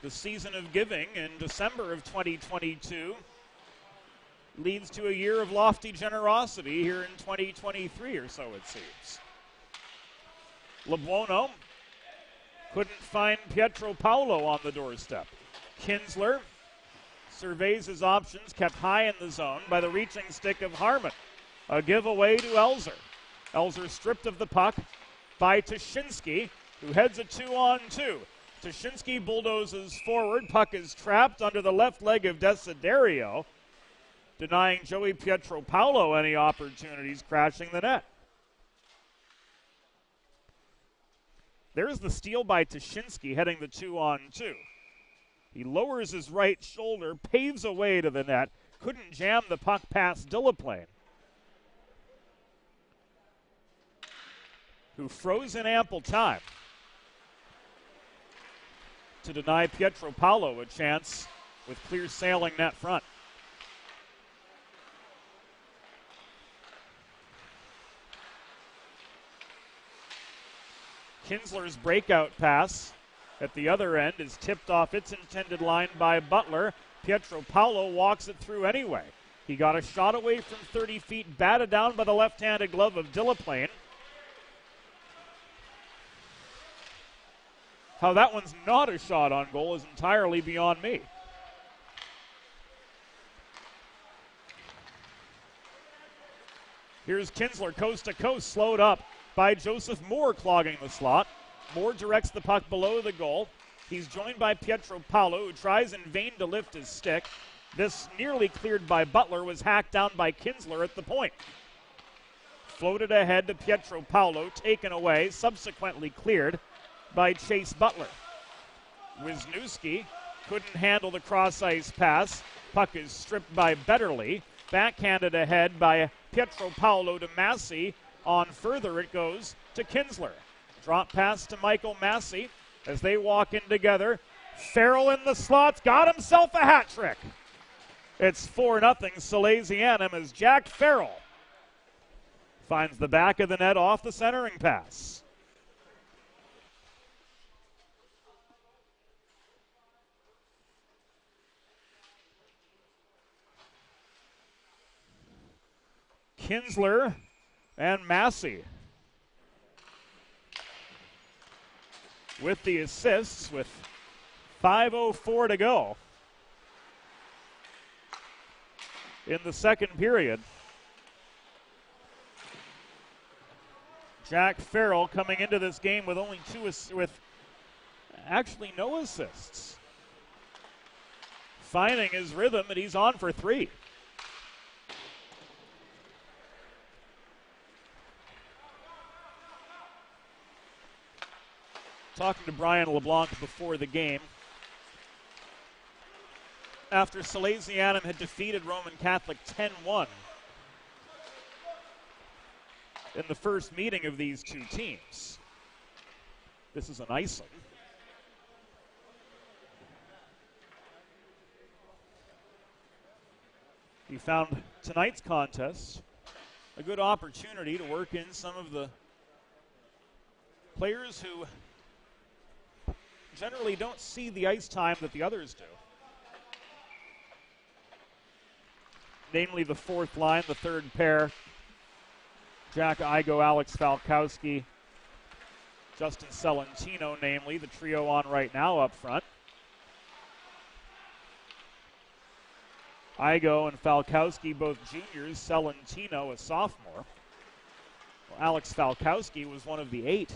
The season of giving in December of 2022 leads to a year of lofty generosity here in 2023 or so, it seems. LeBuono couldn't find Pietro Paolo on the doorstep. Kinsler surveys his options, kept high in the zone by the reaching stick of Harmon. A giveaway to Elzer. Elzer stripped of the puck by Tuszynski, who heads a 2-on-2. Tuszynski bulldozes forward. Puck is trapped under the left leg of Desiderio, denying Joey Pietro Paolo any opportunities, crashing the net. There's the steal by Tuszynski heading the 2-on-2. He lowers his right shoulder, paves a way to the net, couldn't jam the puck past Delaplane, who froze in ample time to deny Pietro Paolo a chance with clear sailing net front. Kinsler's breakout pass at the other end is tipped off its intended line by Butler. Pietro Paolo walks it through anyway. He got a shot away from 30 feet, batted down by the left-handed glove of Delaplane. How that one's not a shot on goal is entirely beyond me. Here's Kinsler coast to coast, slowed up by Joseph Moore clogging the slot. Moore directs the puck below the goal. He's joined by Pietro Paolo, who tries in vain to lift his stick. This nearly cleared by Butler was hacked down by Kinsler at the point. Floated ahead to Pietro Paolo, taken away, subsequently cleared by Chase Butler. Wisniewski couldn't handle the cross-ice pass. Puck is stripped by Betterly. Backhanded ahead by Pietro Paolo to Massey. On further, it goes to Kinsler. Drop pass to Michael Massey as they walk in together. Farrell in the slots, got himself a hat trick. It's 4-0 Salesianum as Jack Farrell finds the back of the net off the centering pass. Kinsler and Massey with the assists with 5:04 to go in the second period. Jack Farrell coming into this game with only actually no assists. Finding his rhythm, and he's on for 3. Talking to Brian LeBlanc before the game, after Salesianum had defeated Roman Catholic 10-1 in the first meeting of these two teams. This is an icing. He found tonight's contest a good opportunity to work in some of the players who generally don't see the ice time that the others do. Namely the fourth line, the third pair. Jack Igo, Alex Falkowski, Justin Celentino, namely, the trio on right now up front. Igo and Falkowski, both juniors, Celentino, a sophomore. Well, Alex Falkowski was one of the 8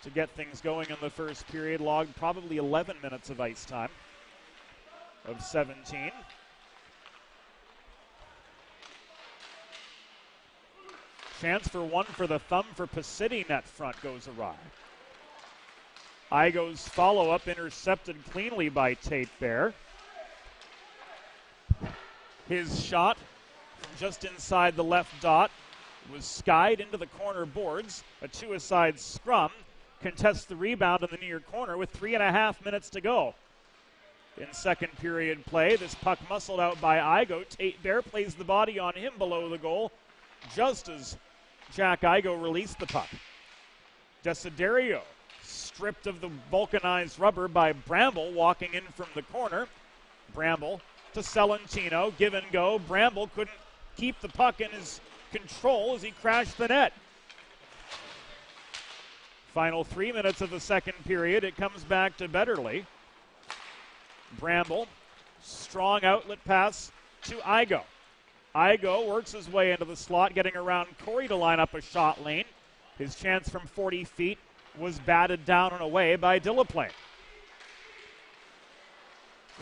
to get things going in the first period, logged probably 11 minutes of ice time of 17. Chance for one for the thumb for Pacitti, net front goes awry. Igo's follow-up intercepted cleanly by Tate Bear. His shot from just inside the left dot was skied into the corner boards. A 2-a-side scrum contests the rebound in the near corner with 3.5 minutes to go. In second period play, this puck muscled out by Igo. Tate Bear plays the body on him below the goal just as Jack Igo released the puck. Desiderio stripped of the vulcanized rubber by Bramble walking in from the corner. Bramble to Celentino, give and go. Bramble couldn't keep the puck in his control as he crashed the net. Final 3 minutes of the second period. It comes back to Betterly. Bramble, strong outlet pass to Igo. Igo works his way into the slot, getting around Corey to line up a shot lane. His chance from 40 feet was batted down and away by Delaplane.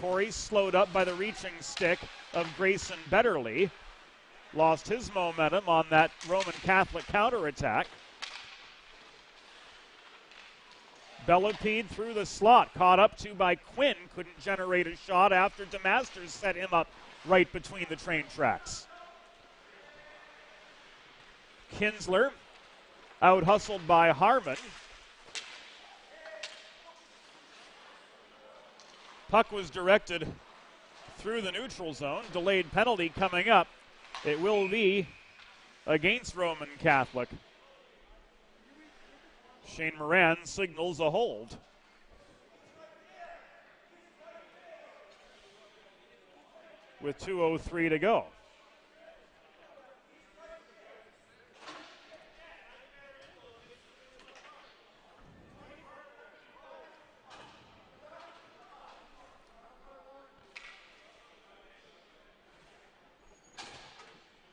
Corey slowed up by the reaching stick of Grayson Betterly. Lost his momentum on that Roman Catholic counterattack. Bellepede through the slot, caught up to by Quinn, couldn't generate a shot after DeMasters set him up right between the train tracks. Kinsler out-hustled by Harmon. Puck was directed through the neutral zone. Delayed penalty coming up. It will be against Roman Catholic. Shane Moran signals a hold. With 2:03 to go.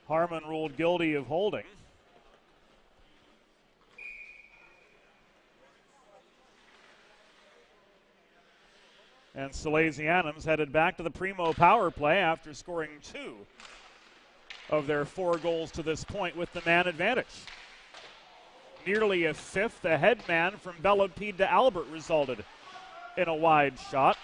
Harmon ruled guilty of holding. And Salesianum's headed back to the Primo power play after scoring 2 of their 4 goals to this point with the man advantage. Nearly a fifth. The head man from Bellepede to Albert resulted in a wide shot.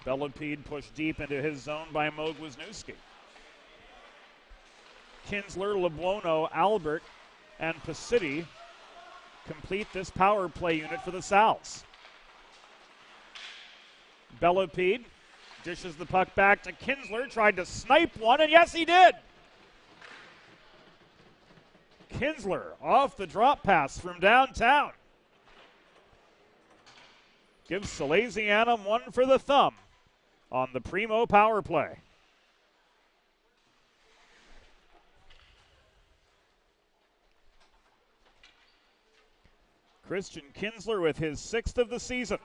Bellepede pushed deep into his zone by Mo Wisniewski. Kinsler, Lebuono, Albert, and Pacitti complete this power play unit for the Sal's. Bellepede dishes the puck back to Kinsler, tried to snipe one, and yes, he did! Kinsler off the drop pass from downtown. Gives Salesianum one for the thumb on the Primo power play. Christian Kinsler with his 6th of the season.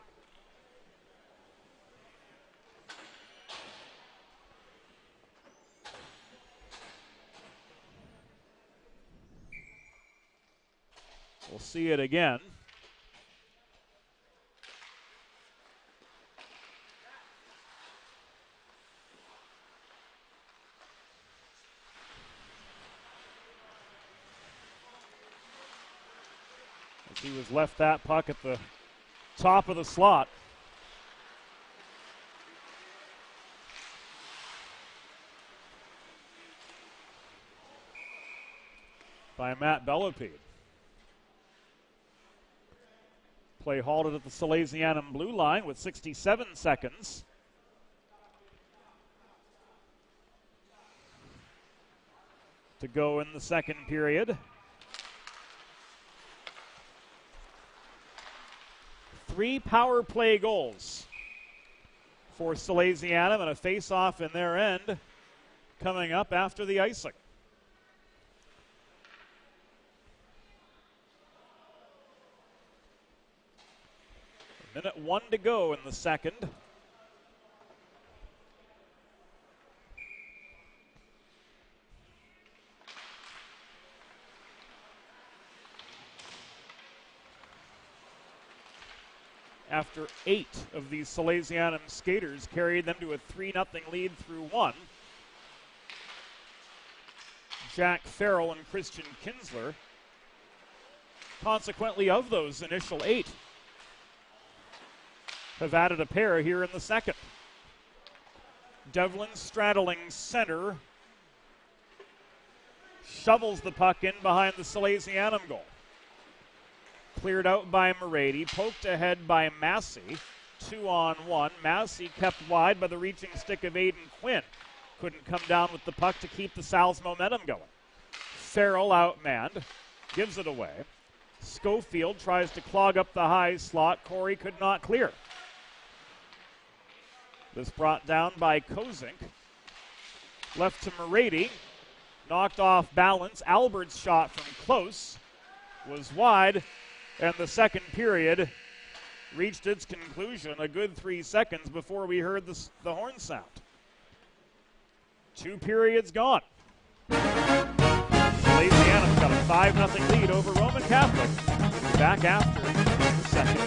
We'll see it again. He was left that puck at the top of the slot. By Matt Bellepede. Play halted at the Salesianum blue line with 67 seconds. To go in the second period. 3 power play goals for Salesianum and a face-off in their end coming up after the icing. Minute 1 to go in the second. After 8 of these Salesianum skaters carried them to a 3-0 lead through 1. Jack Farrell and Christian Kinsler. Consequently, of those initial 8, have added a pair here in the second. Devlin straddling center. Shovels the puck in behind the Salesianum goal. Cleared out by Morady, poked ahead by Massey. 2-on-1. Massey kept wide by the reaching stick of Aiden Quinn. Couldn't come down with the puck to keep the Sal's momentum going. Farrell outmanned, gives it away. Schofield tries to clog up the high slot. Corey could not clear. This brought down by Kozink. Left to Morady. Knocked off balance. Albert's shot from close was wide. And the second period reached its conclusion a good 3 seconds before we heard the horn sound. 2 periods gone. Salesianum's got a 5-0 lead over Roman Catholic. We'll be back after the second.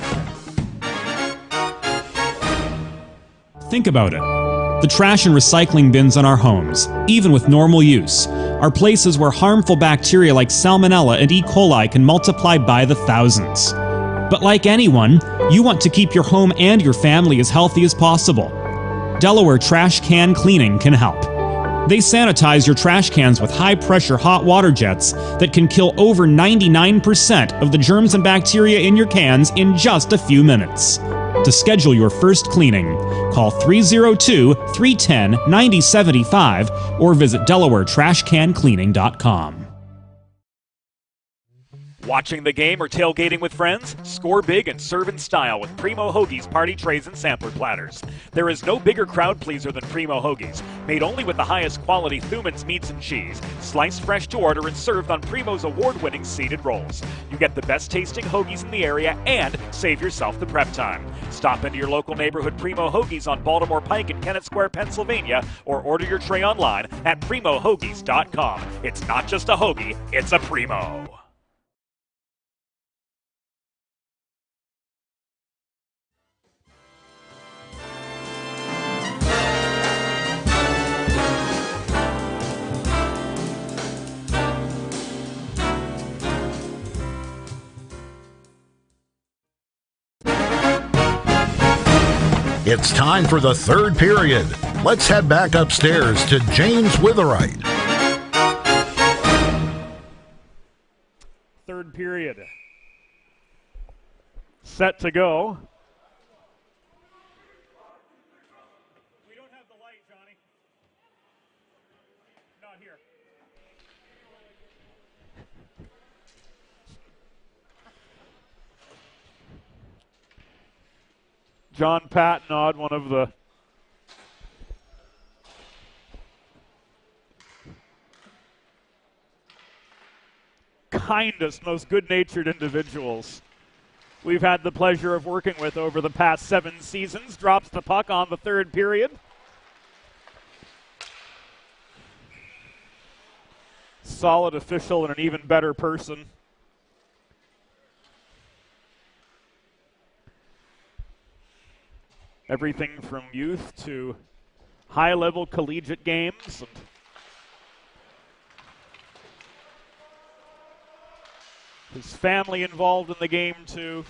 Think about it. The trash and recycling bins in our homes, even with normal use, are places where harmful bacteria like Salmonella and E. coli can multiply by the thousands. But like anyone, you want to keep your home and your family as healthy as possible. Delaware Trash Can Cleaning can help. They sanitize your trash cans with high-pressure hot water jets that can kill over 99% of the germs and bacteria in your cans in just a few minutes. To schedule your first cleaning, call 302-310-9075 or visit DelawareTrashCanCleaning.com. Watching the game or tailgating with friends? Score big and serve in style with Primo Hoagie's party trays and sampler platters. There is no bigger crowd pleaser than Primo Hoagie's, made only with the highest quality Thuman's meats and cheese, sliced fresh to order and served on Primo's award-winning seeded rolls. You get the best tasting hoagies in the area and save yourself the prep time. Stop into your local neighborhood Primo Hoagie's on Baltimore Pike in Kennett Square, Pennsylvania, or order your tray online at PrimoHoagies.com. It's not just a hoagie, it's a Primo. It's time for the third period. Let's head back upstairs to James Witherite. Third period. Set to go. We don't have the light, Johnny. Not here. John Patnod, one of the kindest, most good-natured individuals we've had the pleasure of working with over the past 7 seasons, drops the puck on the third period. Solid official and an even better person. Everything from youth to high-level collegiate games. And his family involved in the game, too.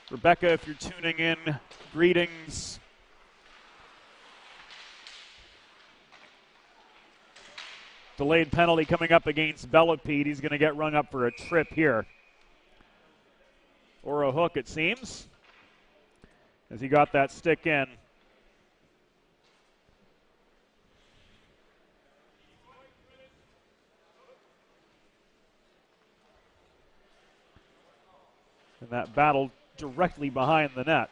Rebecca, if you're tuning in, greetings. Delayed penalty coming up against Bellepede. He's going to get rung up for a trip here. Or a hook, it seems, as he got that stick in. And that battle directly behind the net.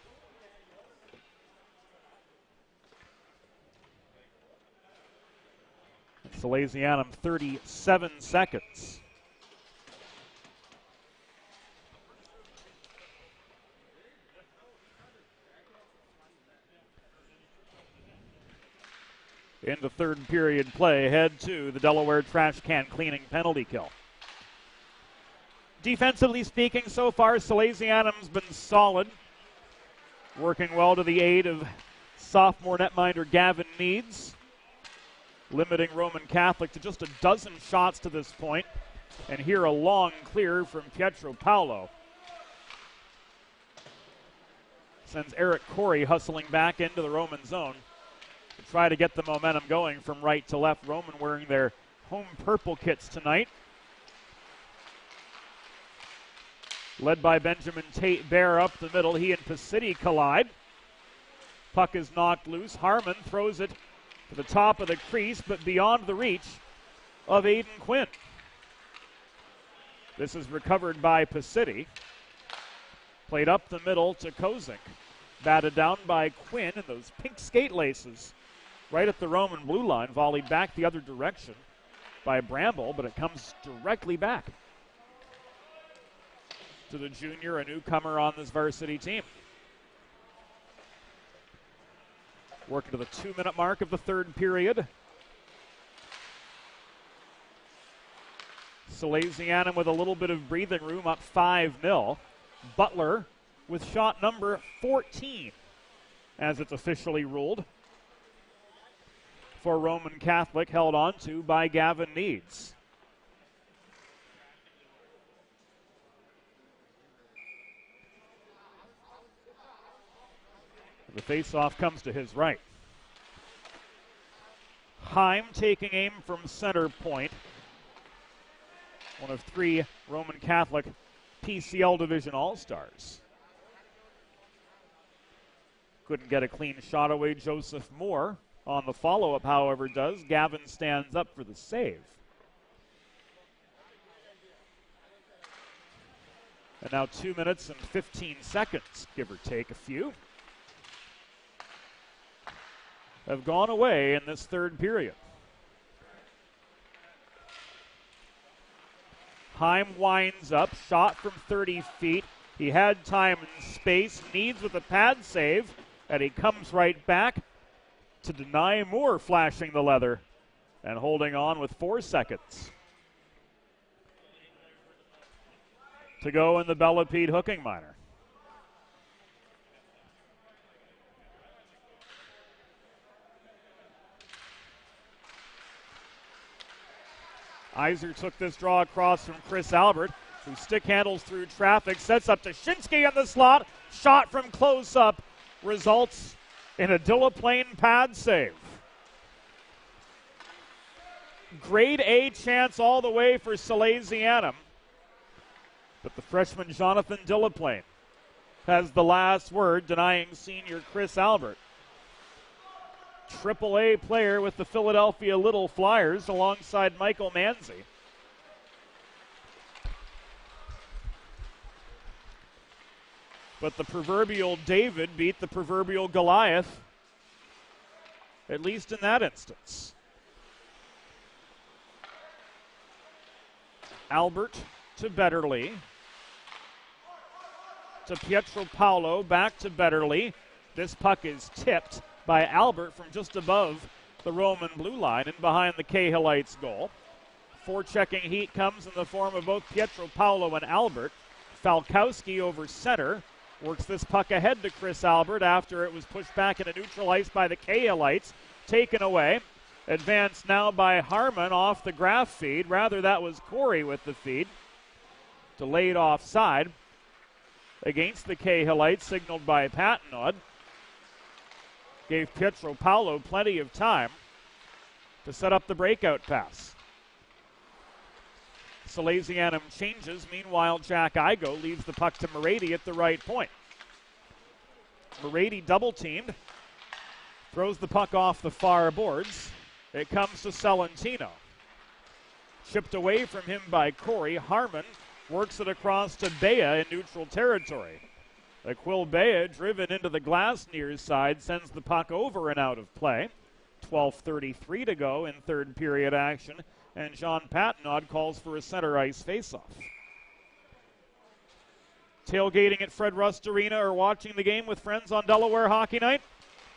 Salesianum, 37 seconds. Into third period play, head to the Delaware Trash Can Cleaning penalty kill. Defensively speaking, so far, Salesianum's been solid, working well to the aid of sophomore netminder Gavin Needs, limiting Roman Catholic to just a dozen shots to this point, and here a long clear from Pietro Paolo. Sends Eric Corey hustling back into the Roman zone to try to get the momentum going from right to left. Roman wearing their home purple kits tonight. Led by Benjamin Tate Bear up the middle. He and Pacitti collide. Puck is knocked loose. Harmon throws it to the top of the crease, but beyond the reach of Aiden Quinn. This is recovered by Pacitti. Played up the middle to Kozik. Batted down by Quinn, and those pink skate laces right at the Roman blue line, volleyed back the other direction by Bramble, but it comes directly back to the junior, a newcomer on this varsity team. Working to the 2-minute mark of the third period. Salesianum with a little bit of breathing room, up 5-0. Butler with shot number 14, as it's officially ruled, for Roman Catholic, held on to by Gavin Needs. The faceoff comes to his right. Heim taking aim from center point. One of 3 Roman Catholic PCL Division All-Stars. Couldn't get a clean shot away. Joseph Moore on the follow-up, however, does. Gavin stands up for the save. And now 2 minutes and 15 seconds, give or take a few, have gone away in this third period. Heim winds up, shot from 30 feet. He had time and space, Needs with a pad save, and he comes right back to deny Moore flashing the leather and holding on with 4 seconds to go in the Bellapede hooking minor. Iser took this draw across from Chris Albert, who stick handles through traffic, sets up to Shinsky in the slot. Shot from close up results in a Delaplane pad save. Grade A chance all the way for Salesianum, but the freshman Jonathan Delaplane has the last word, denying senior Chris Albert. AAA player with the Philadelphia Little Flyers alongside Michael Manzi. But the proverbial David beat the proverbial Goliath, at least in that instance. Albert to Betterly. To Pietro Paolo, back to Betterly. This puck is tipped by Albert from just above the Roman blue line and behind the Cahillites goal. Forechecking heat comes in the form of both Pietro Paolo and Albert. Falkowski over center works this puck ahead to Chris Albert after it was pushed back into neutral ice by the Cahillites. Taken away. Advanced now by Harmon off the graph feed. Rather, that was Corey with the feed. Delayed offside against the Cahillites, signaled by Patnaud. Gave Pietro Paolo plenty of time to set up the breakout pass. Salesianum changes. Meanwhile, Jack Igo leaves the puck to Morady at the right point. Morady double-teamed. Throws the puck off the far boards. It comes to Celentino. Chipped away from him by Corey. Harmon works it across to Bea in neutral territory. Aquil Bea, driven into the glass near side, sends the puck over and out of play. 12:33 to go in third period action, and John Patnaud calls for a center ice faceoff. Tailgating at Fred Rust Arena or watching the game with friends on Delaware Hockey Night?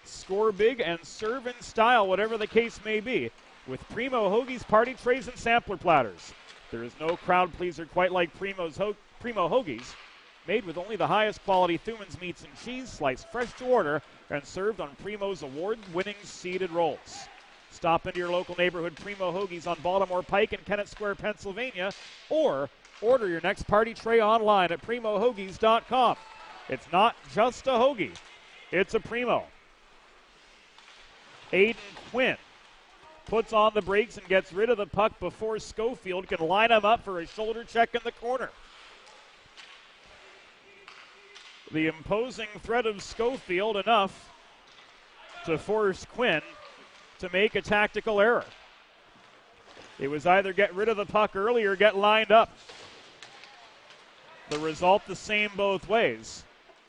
Score big and serve in style, whatever the case may be, with Primo Hoagie's party trays and sampler platters. There is no crowd pleaser quite like Primo Hoagie's, made with only the highest quality Thuman's meats and cheese, sliced fresh to order, and served on Primo's award-winning seeded rolls. Stop into your local neighborhood Primo Hoagie's on Baltimore Pike in Kennett Square, Pennsylvania, or order your next party tray online at primohoagies.com. It's not just a hoagie, it's a Primo. Aiden Quinn puts on the brakes and gets rid of the puck before Schofield can line him up for a shoulder check in the corner. The imposing threat of Schofield enough to force Quinn to make a tactical error. It was either get rid of the puck early or get lined up. The result the same both ways.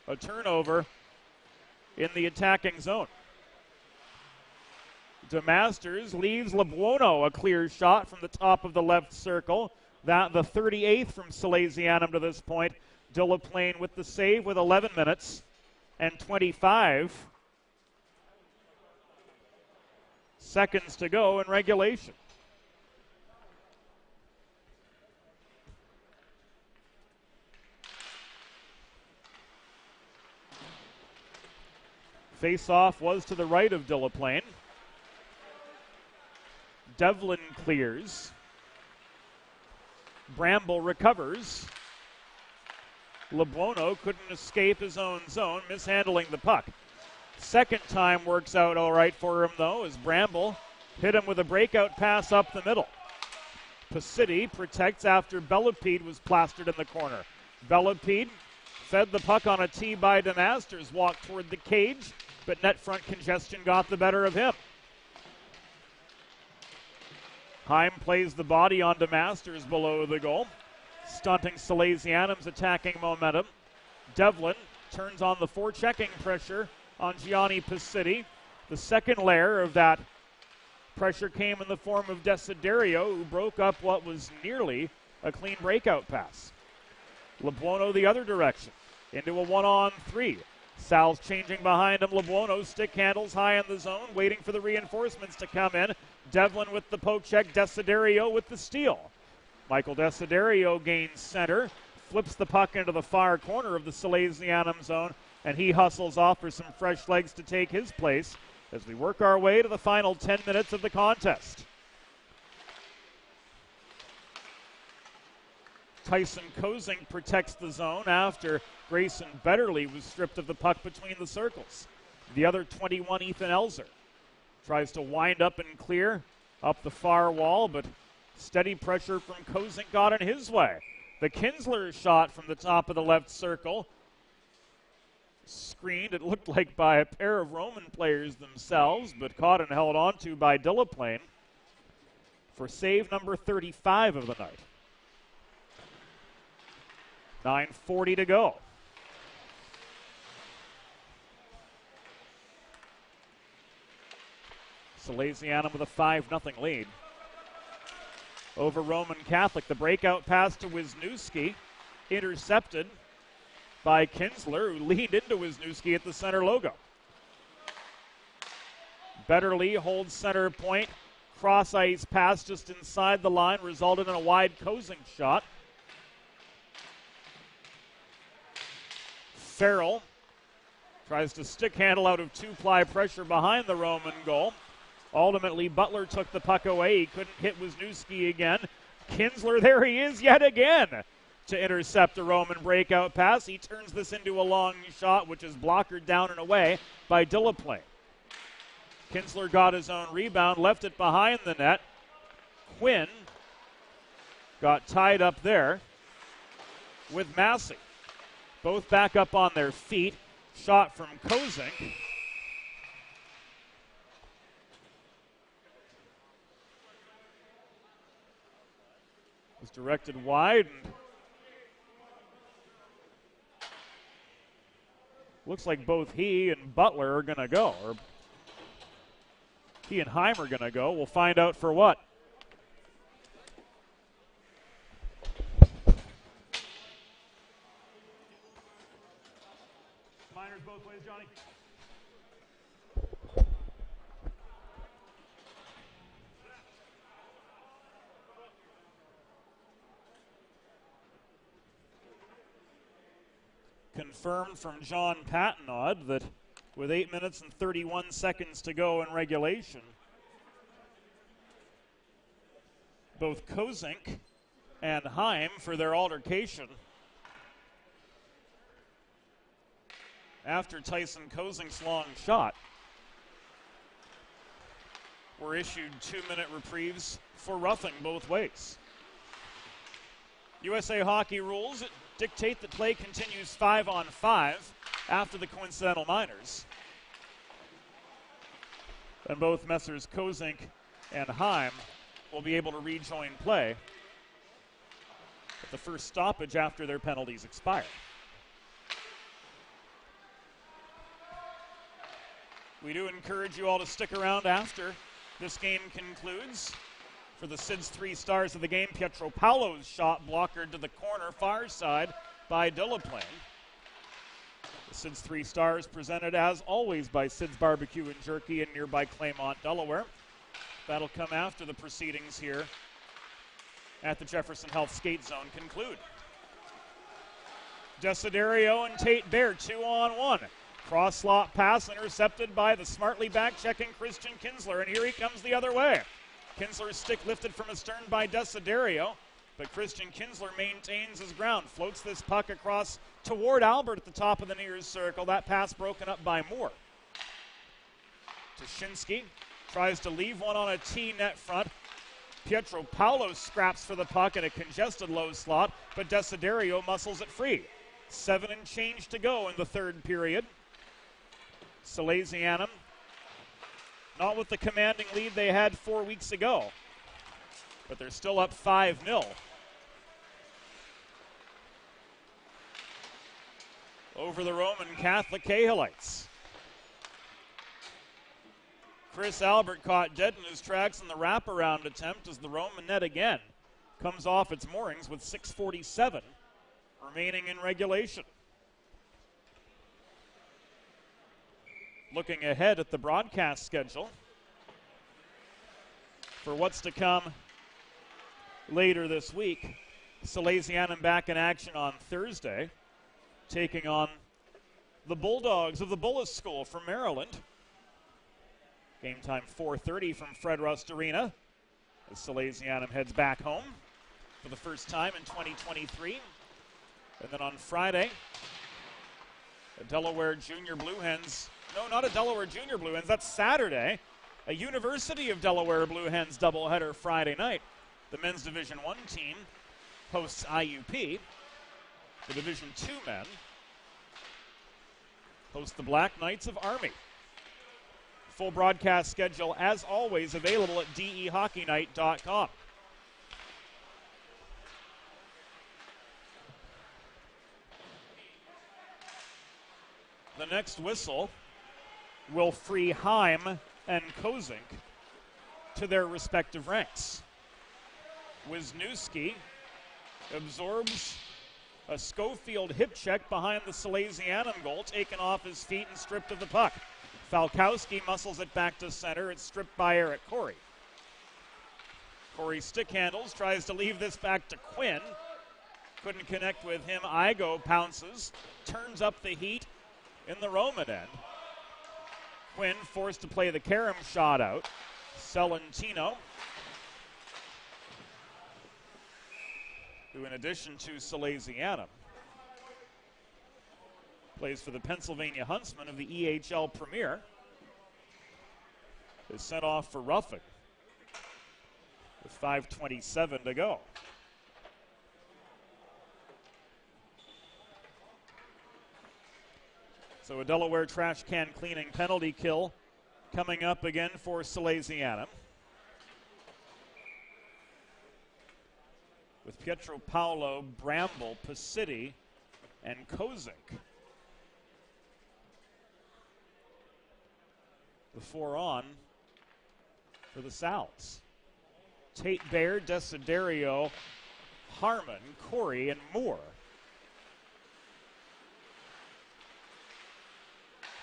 A turnover in the attacking zone. DeMasters leaves Lebuono a clear shot from the top of the left circle. That the 38th from Salesianum to this point. Delaplane with the save with 11 minutes and 25 seconds to go in regulation. Face-off was to the right of Delaplane. Devlin clears. Bramble recovers. Lebuono couldn't escape his own zone, mishandling the puck. Second time works out all right for him, though, as Bramble hit him with a breakout pass up the middle. Pacitti protects after Bellepede was plastered in the corner. Bellepede fed the puck on a tee by DeMasters, walked toward the cage, but net front congestion got the better of him. Heim plays the body on DeMasters below the goal, stunting Salesianum's attacking momentum. Devlin turns on the forechecking pressure on Gianni Pacitti. The second layer of that pressure came in the form of Desiderio, who broke up what was nearly a clean breakout pass. Lebuono the other direction, into a 1-on-3. Sal's changing behind him. Lebuono stick handles high in the zone, waiting for the reinforcements to come in. Devlin with the poke check, Desiderio with the steal. Michael Desiderio gains center, flips the puck into the far corner of the Salesianum zone, and he hustles off for some fresh legs to take his place as we work our way to the final 10 minutes of the contest. Tyson Kozink protects the zone after Grayson Betterly was stripped of the puck between the circles. The other 21, Ethan Elzer, tries to wind up and clear up the far wall, but steady pressure from Kozink got in his way. The Kinsler shot from the top of the left circle, screened, it looked like by a pair of Roman players themselves, but caught and held onto by Delaplane for save number 35 of the night. 9:40 to go. Salesianum with a 5-0 lead over Roman Catholic. The breakout pass to Wisniewski, intercepted by Kinsler, who leaned into Wisniewski at the center logo. Betterly holds center point. Cross ice pass just inside the line resulted in a wide Kozink shot. Farrell tries to stick handle out of two-ply pressure behind the Roman goal. Ultimately, Butler took the puck away. He couldn't hit Wisniewski again. Kinsler, there he is yet again to intercept a Roman breakout pass. He turns this into a long shot, which is blockered down and away by Delaplane. Kinsler got his own rebound, left it behind the net. Quinn got tied up there with Massey. Both back up on their feet. Shot from Kozink. Was directed wide, and looks like both he and Butler are going to go, or he and Heim are going to go. We'll find out for what. Miners both ways, Johnny. Confirmed from John Patenaude that with 8 minutes and 31 seconds to go in regulation, both Kozink and Heim, for their altercation after Tyson Kozink's long shot, were issued 2-minute reprieves for roughing both ways. USA Hockey rules dictate that play continues 5-on-5 after the coincidental minors. And both Messrs. Kozink and Heim will be able to rejoin play at the first stoppage after their penalties expire. We do encourage you all to stick around after this game concludes. For the Sid's 3 stars of the game, Pietro Paolo's shot blockered to the corner far side by Delaplane. The Sid's 3 stars presented as always by Sid's Barbecue and Jerky in nearby Claymont, Delaware. That'll come after the proceedings here at the Jefferson Health Skate Zone conclude. Desiderio and Tate Bear 2-on-1. Cross slot pass intercepted by the smartly back-checking Christian Kinsler, and here he comes the other way. Kinsler's stick lifted from astern by Desiderio, but Christian Kinsler maintains his ground, floats this puck across toward Albert at the top of the near circle. That pass broken up by Moore. Toshinsky tries to leave one on a T net front. Pietro Paolo scraps for the puck in a congested low slot, but Desiderio muscles it free. 7 and change to go in the third period. Salesianum not with the commanding lead they had 4 weeks ago, but they're still up 5-0. Over the Roman Catholic Cahillites. Chris Albert caught dead in his tracks in the wraparound attempt as the Roman net again comes off its moorings with 6:47 remaining in regulation. Looking ahead at the broadcast schedule for what's to come later this week. Salesianum back in action on Thursday, taking on the Bulldogs of the Bullis School from Maryland. Game time 4:30 from Fred Rust Arena as Salesianum heads back home for the first time in 2023. And then on Friday, the Delaware Junior Blue Hens. No, not a Delaware Junior Blue Hens. That's Saturday. A University of Delaware Blue Hens doubleheader Friday night. The men's Division I team hosts IUP. The Division II men host the Black Knights of Army. Full broadcast schedule, as always, available at dehockeynight.com. The next whistle will free Heim and Kozink to their respective ranks. Wisniewski absorbs a Schofield hip check behind the Salesianum goal, taken off his feet and stripped of the puck. Falkowski muscles it back to center. It's stripped by Eric Corey. Corey stick handles, tries to leave this back to Quinn. Couldn't connect with him. Igo pounces, turns up the heat in the Roman end. Quinn forced to play the Karam shot out. Celentino, who in addition to Salesianum plays for the Pennsylvania Huntsmen of the EHL Premier, is sent off for roughing with 5:27 to go. So a Delaware trash can cleaning penalty kill coming up again for Salesianum, with Pietro Paolo, Bramble, Pacitti, and Kozink. The 4 on for the Sal's. Tate Bear, Desiderio, Harmon, Corey, and Moore.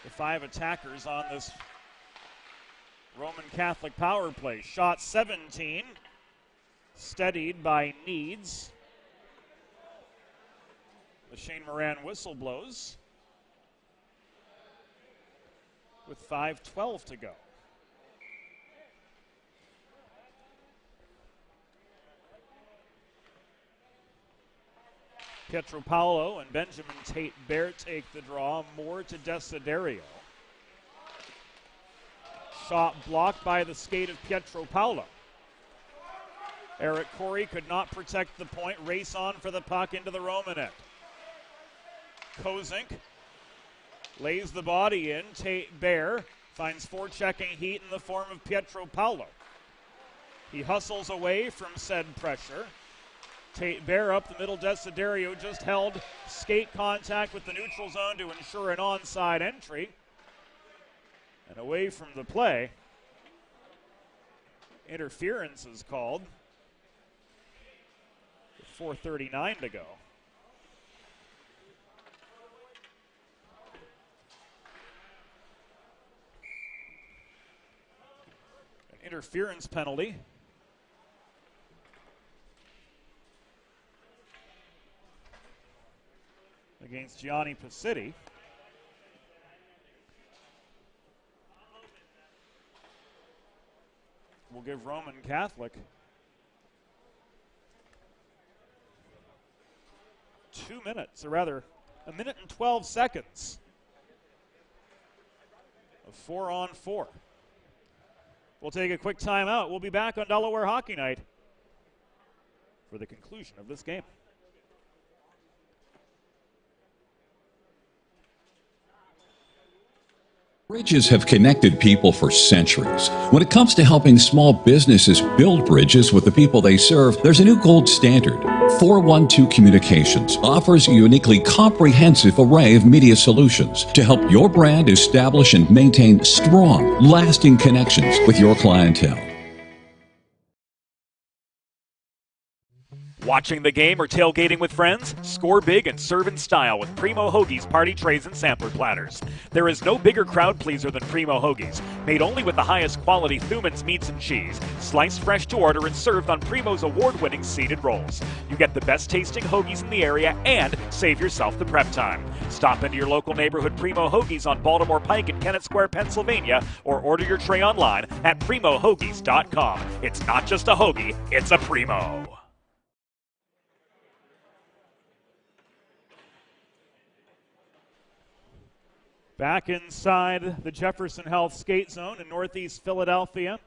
The 5 attackers on this Roman Catholic power play. Shot 17, steadied by Needs. The Shane Moran whistle blows with 5:12 to go. Pietro Paolo and Benjamin Tate Bear take the draw. Moore to Desiderio. Shot blocked by the skate of Pietro Paolo. Eric Corey could not protect the point. Race on for the puck into the Roman end. Kozink lays the body in. Tate Bear finds forechecking heat in the form of Pietro Paolo. He hustles away from said pressure. Tate Bear up the middle. Desiderio just held skate contact with the neutral zone to ensure an onside entry. And away from the play, interference is called. 4:39 to go. An interference penalty. Against Gianni Pacitti. We'll give Roman Catholic 2 minutes, or rather, 1 minute and 12 seconds of 4-on-4. We'll take a quick timeout. We'll be back on Delaware Hockey Night for the conclusion of this game. Bridges have connected people for centuries. When it comes to helping small businesses build bridges with the people they serve, there's a new gold standard. 412 Communications offers a uniquely comprehensive array of media solutions to help your brand establish and maintain strong, lasting connections with your clientele. Watching the game or tailgating with friends? Score big and serve in style with Primo Hoagies party trays and sampler platters. There is no bigger crowd pleaser than Primo Hoagies, made only with the highest quality Thuman's meats and cheese, sliced fresh to order and served on Primo's award-winning seeded rolls. You get the best tasting hoagies in the area and save yourself the prep time. Stop into your local neighborhood Primo Hoagies on Baltimore Pike in Kennett Square, Pennsylvania, or order your tray online at PrimoHoagies.com. It's not just a hoagie, it's a Primo. Back inside the Jefferson Health skate zone in Northeast Philadelphia.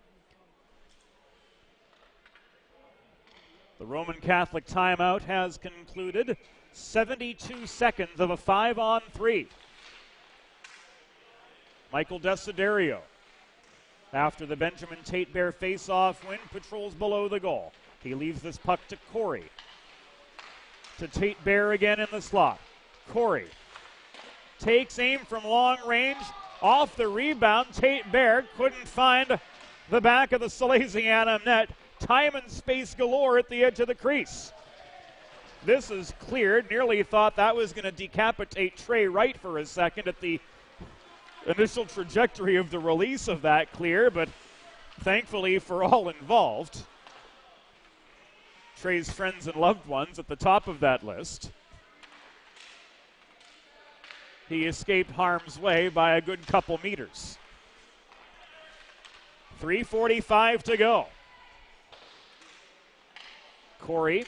The Roman Catholic timeout has concluded. 72 seconds of a 5-on-3. Michael Desiderio, after the Benjamin Tate Bear face-off win, patrols below the goal. He leaves this puck to Corey. To Tate Bear again in the slot. Corey takes aim from long range, off the rebound. Tate Bear couldn't find the back of the Salesianum net. Time and space galore at the edge of the crease. This is cleared. Nearly thought that was going to decapitate Trey Wright for a second at the initial trajectory of the release of that clear, but thankfully for all involved, Trey's friends and loved ones at the top of that list, he escaped harm's way by a good couple meters. 3:45 to go. Corey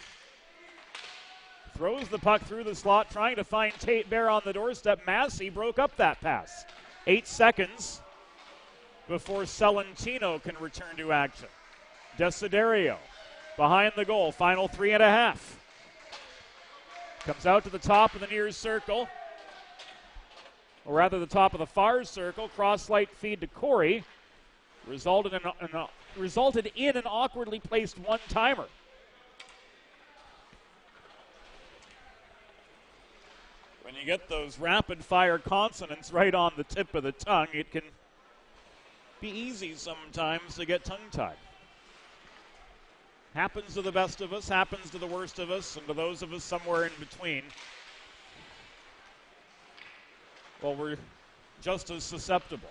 throws the puck through the slot, trying to find Tate Bear on the doorstep. Massey broke up that pass. 8 seconds before Celentino can return to action. Desiderio behind the goal, final 3.5. Comes out to the top of the near circle, or rather the top of the far circle. Cross-light feed to Corey. Resulted in an awkwardly placed one-timer. When you get those rapid-fire consonants right on the tip of the tongue, it can be easy sometimes to get tongue-tied. Happens to the best of us, happens to the worst of us, and to those of us somewhere in between. Well, we're just as susceptible.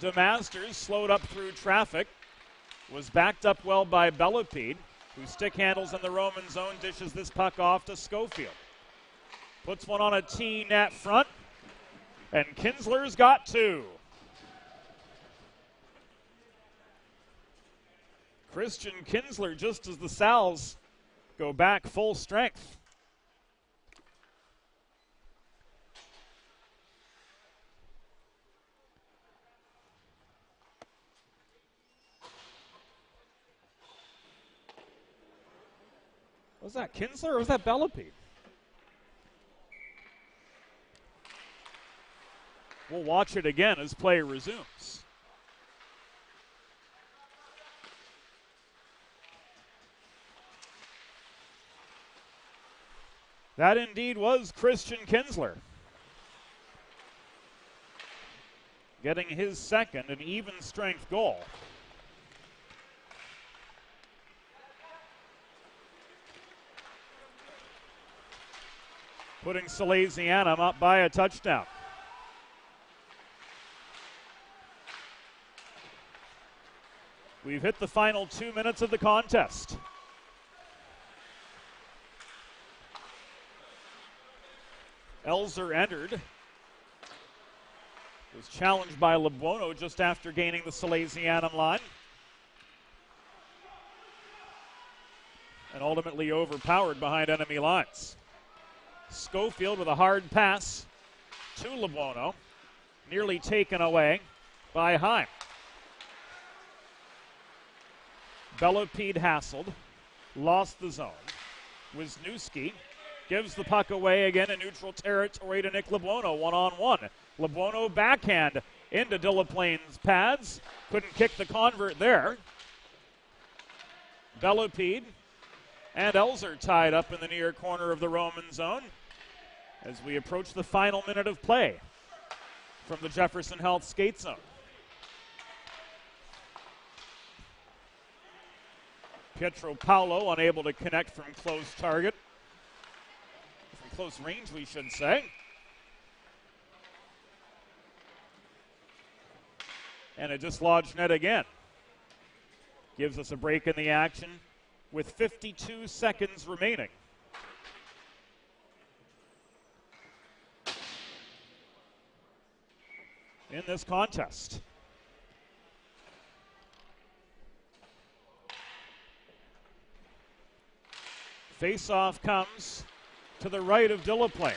DeMasters slowed up through traffic, was backed up well by Bellepede, who stick handles in the Roman zone, dishes this puck off to Schofield. Puts one on a tee net front, and Kinsler's got two. Christian Kinsler, just as the Sal's go back full strength. Was that Kinsler or was that Bellepede? We'll watch it again as play resumes. That indeed was Christian Kinsler. getting his second, an even strength goal. Putting Salesianum up by a touchdown. We've hit the final 2 minutes of the contest. Elzer entered. Was challenged by Lebuono just after gaining the Salesianum line. And ultimately overpowered behind enemy lines. Schofield with a hard pass to Lebuono. Nearly taken away by Heim. Belopede hassled. Lost the zone. Wisniewski gives the puck away again in neutral territory to Nick Lebuono, one-on-one. Lebuono backhand into Delaplane's pads. Couldn't kick the convert there. Belopede and Elzer tied up in the near corner of the Roman zone as we approach the final minute of play from the Jefferson Health skate zone. Pietro Paolo unable to connect from close target. From close range, we should say. And a dislodged net again. Gives us a break in the action with 52 seconds remaining. In this contest. Face-off comes to the right of Delaplane.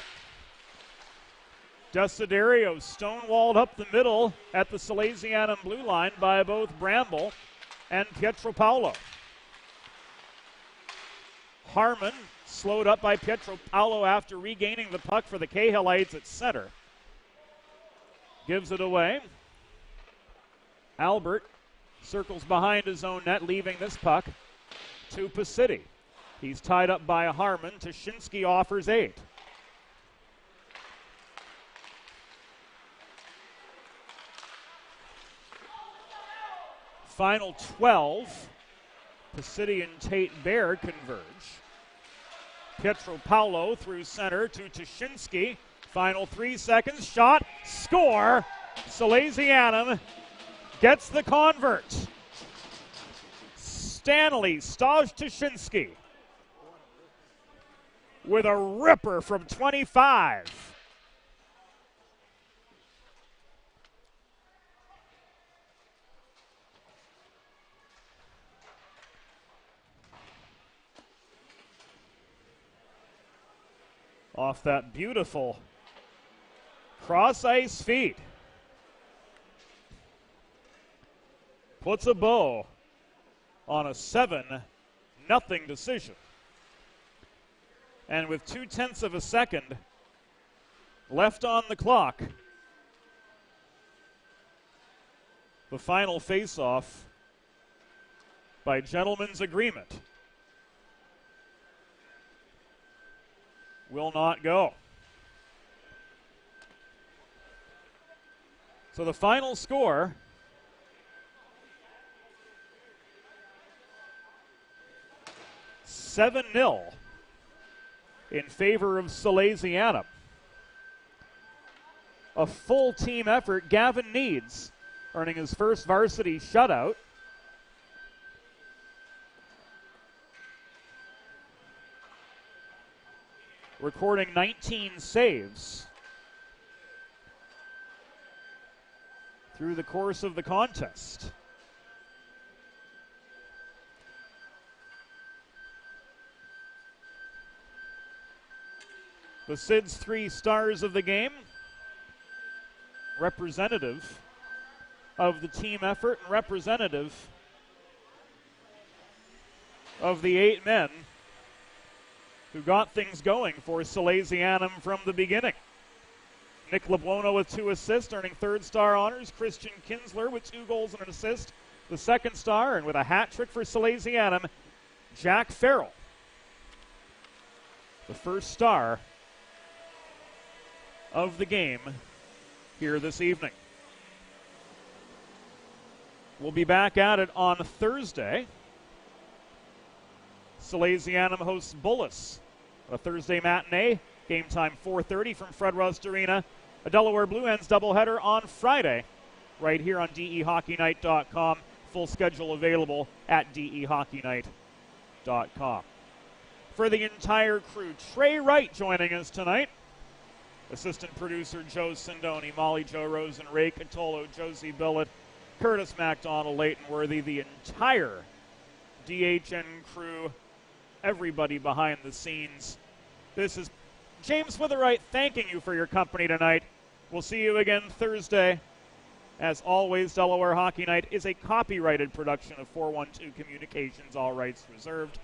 Desiderio stonewalled up the middle at the Salesianum blue line by both Bramble and Pietro Paolo. Harmon slowed up by Pietro Paolo after regaining the puck for the Cahillites at center. Gives it away. Albert circles behind his own net, leaving this puck to Pacitti. He's tied up by Harmon. Tuszynski offers 8. Final 12. Pacitti and Tate Bear converge. Pietro Paolo through center to Tuszynski. Final 3 seconds. Shot. Score. Salesianum gets the convert. Stanley Tuszynski with a ripper from 25. Off that beautiful cross-ice feed. Puts a bow on a 7-0 decision. And with 0.2 of a second left on the clock, the final face-off by gentleman's agreement will not go. So the final score, (7-0) in favor of Salesianum. A full team effort. Gavin Needs earning his first varsity shutout. Recording 19 saves through the course of the contest. The Sid's 3 stars of the game, representative of the team effort and representative of the 8 men who got things going for Salesianum from the beginning. Nick Lebuono with 2 assists, earning 3rd star honors. Christian Kinsler with 2 goals and an assist, the 2nd star, and with a hat trick for Salesianum, Jack Farrell, the 1st star of the game here this evening. We'll be back at it on Thursday. Salesianum hosts Bullis. A Thursday matinee. Game time 4:30 from Fred Rust Arena. A Delaware Blue Hens doubleheader on Friday, right here on DEHockeyNight.com. Full schedule available at DEHockeyNight.com. For the entire crew, Trey Wright joining us tonight. Assistant producer Joe Sindoni, Molly Jo Rosen, Ray Catolo, Josie Billett, Curtis MacDonald, Leighton Worthy, the entire DHN crew, everybody behind the scenes. This is James Witherite thanking you for your company tonight. We'll see you again Thursday. As always, Delaware Hockey Night is a copyrighted production of 412 Communications, all rights reserved.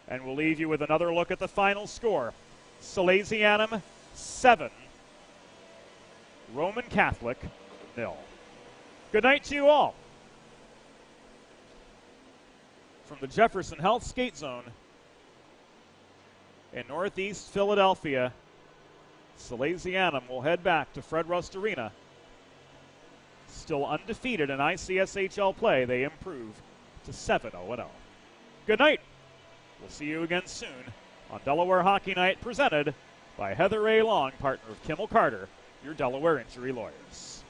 And we'll leave you with another look at the final score. Salesianum 7, Roman Catholic 0. Good night to you all. From the Jefferson Health Skate Zone in Northeast Philadelphia, Salesianum will head back to Fred Rust Arena. Still undefeated in ICSHL play, they improve to 7-0-0. Good night. We'll see you again soon on Delaware Hockey Night, presented by Heather A. Long, partner of Kimmel Carter, your Delaware injury lawyers.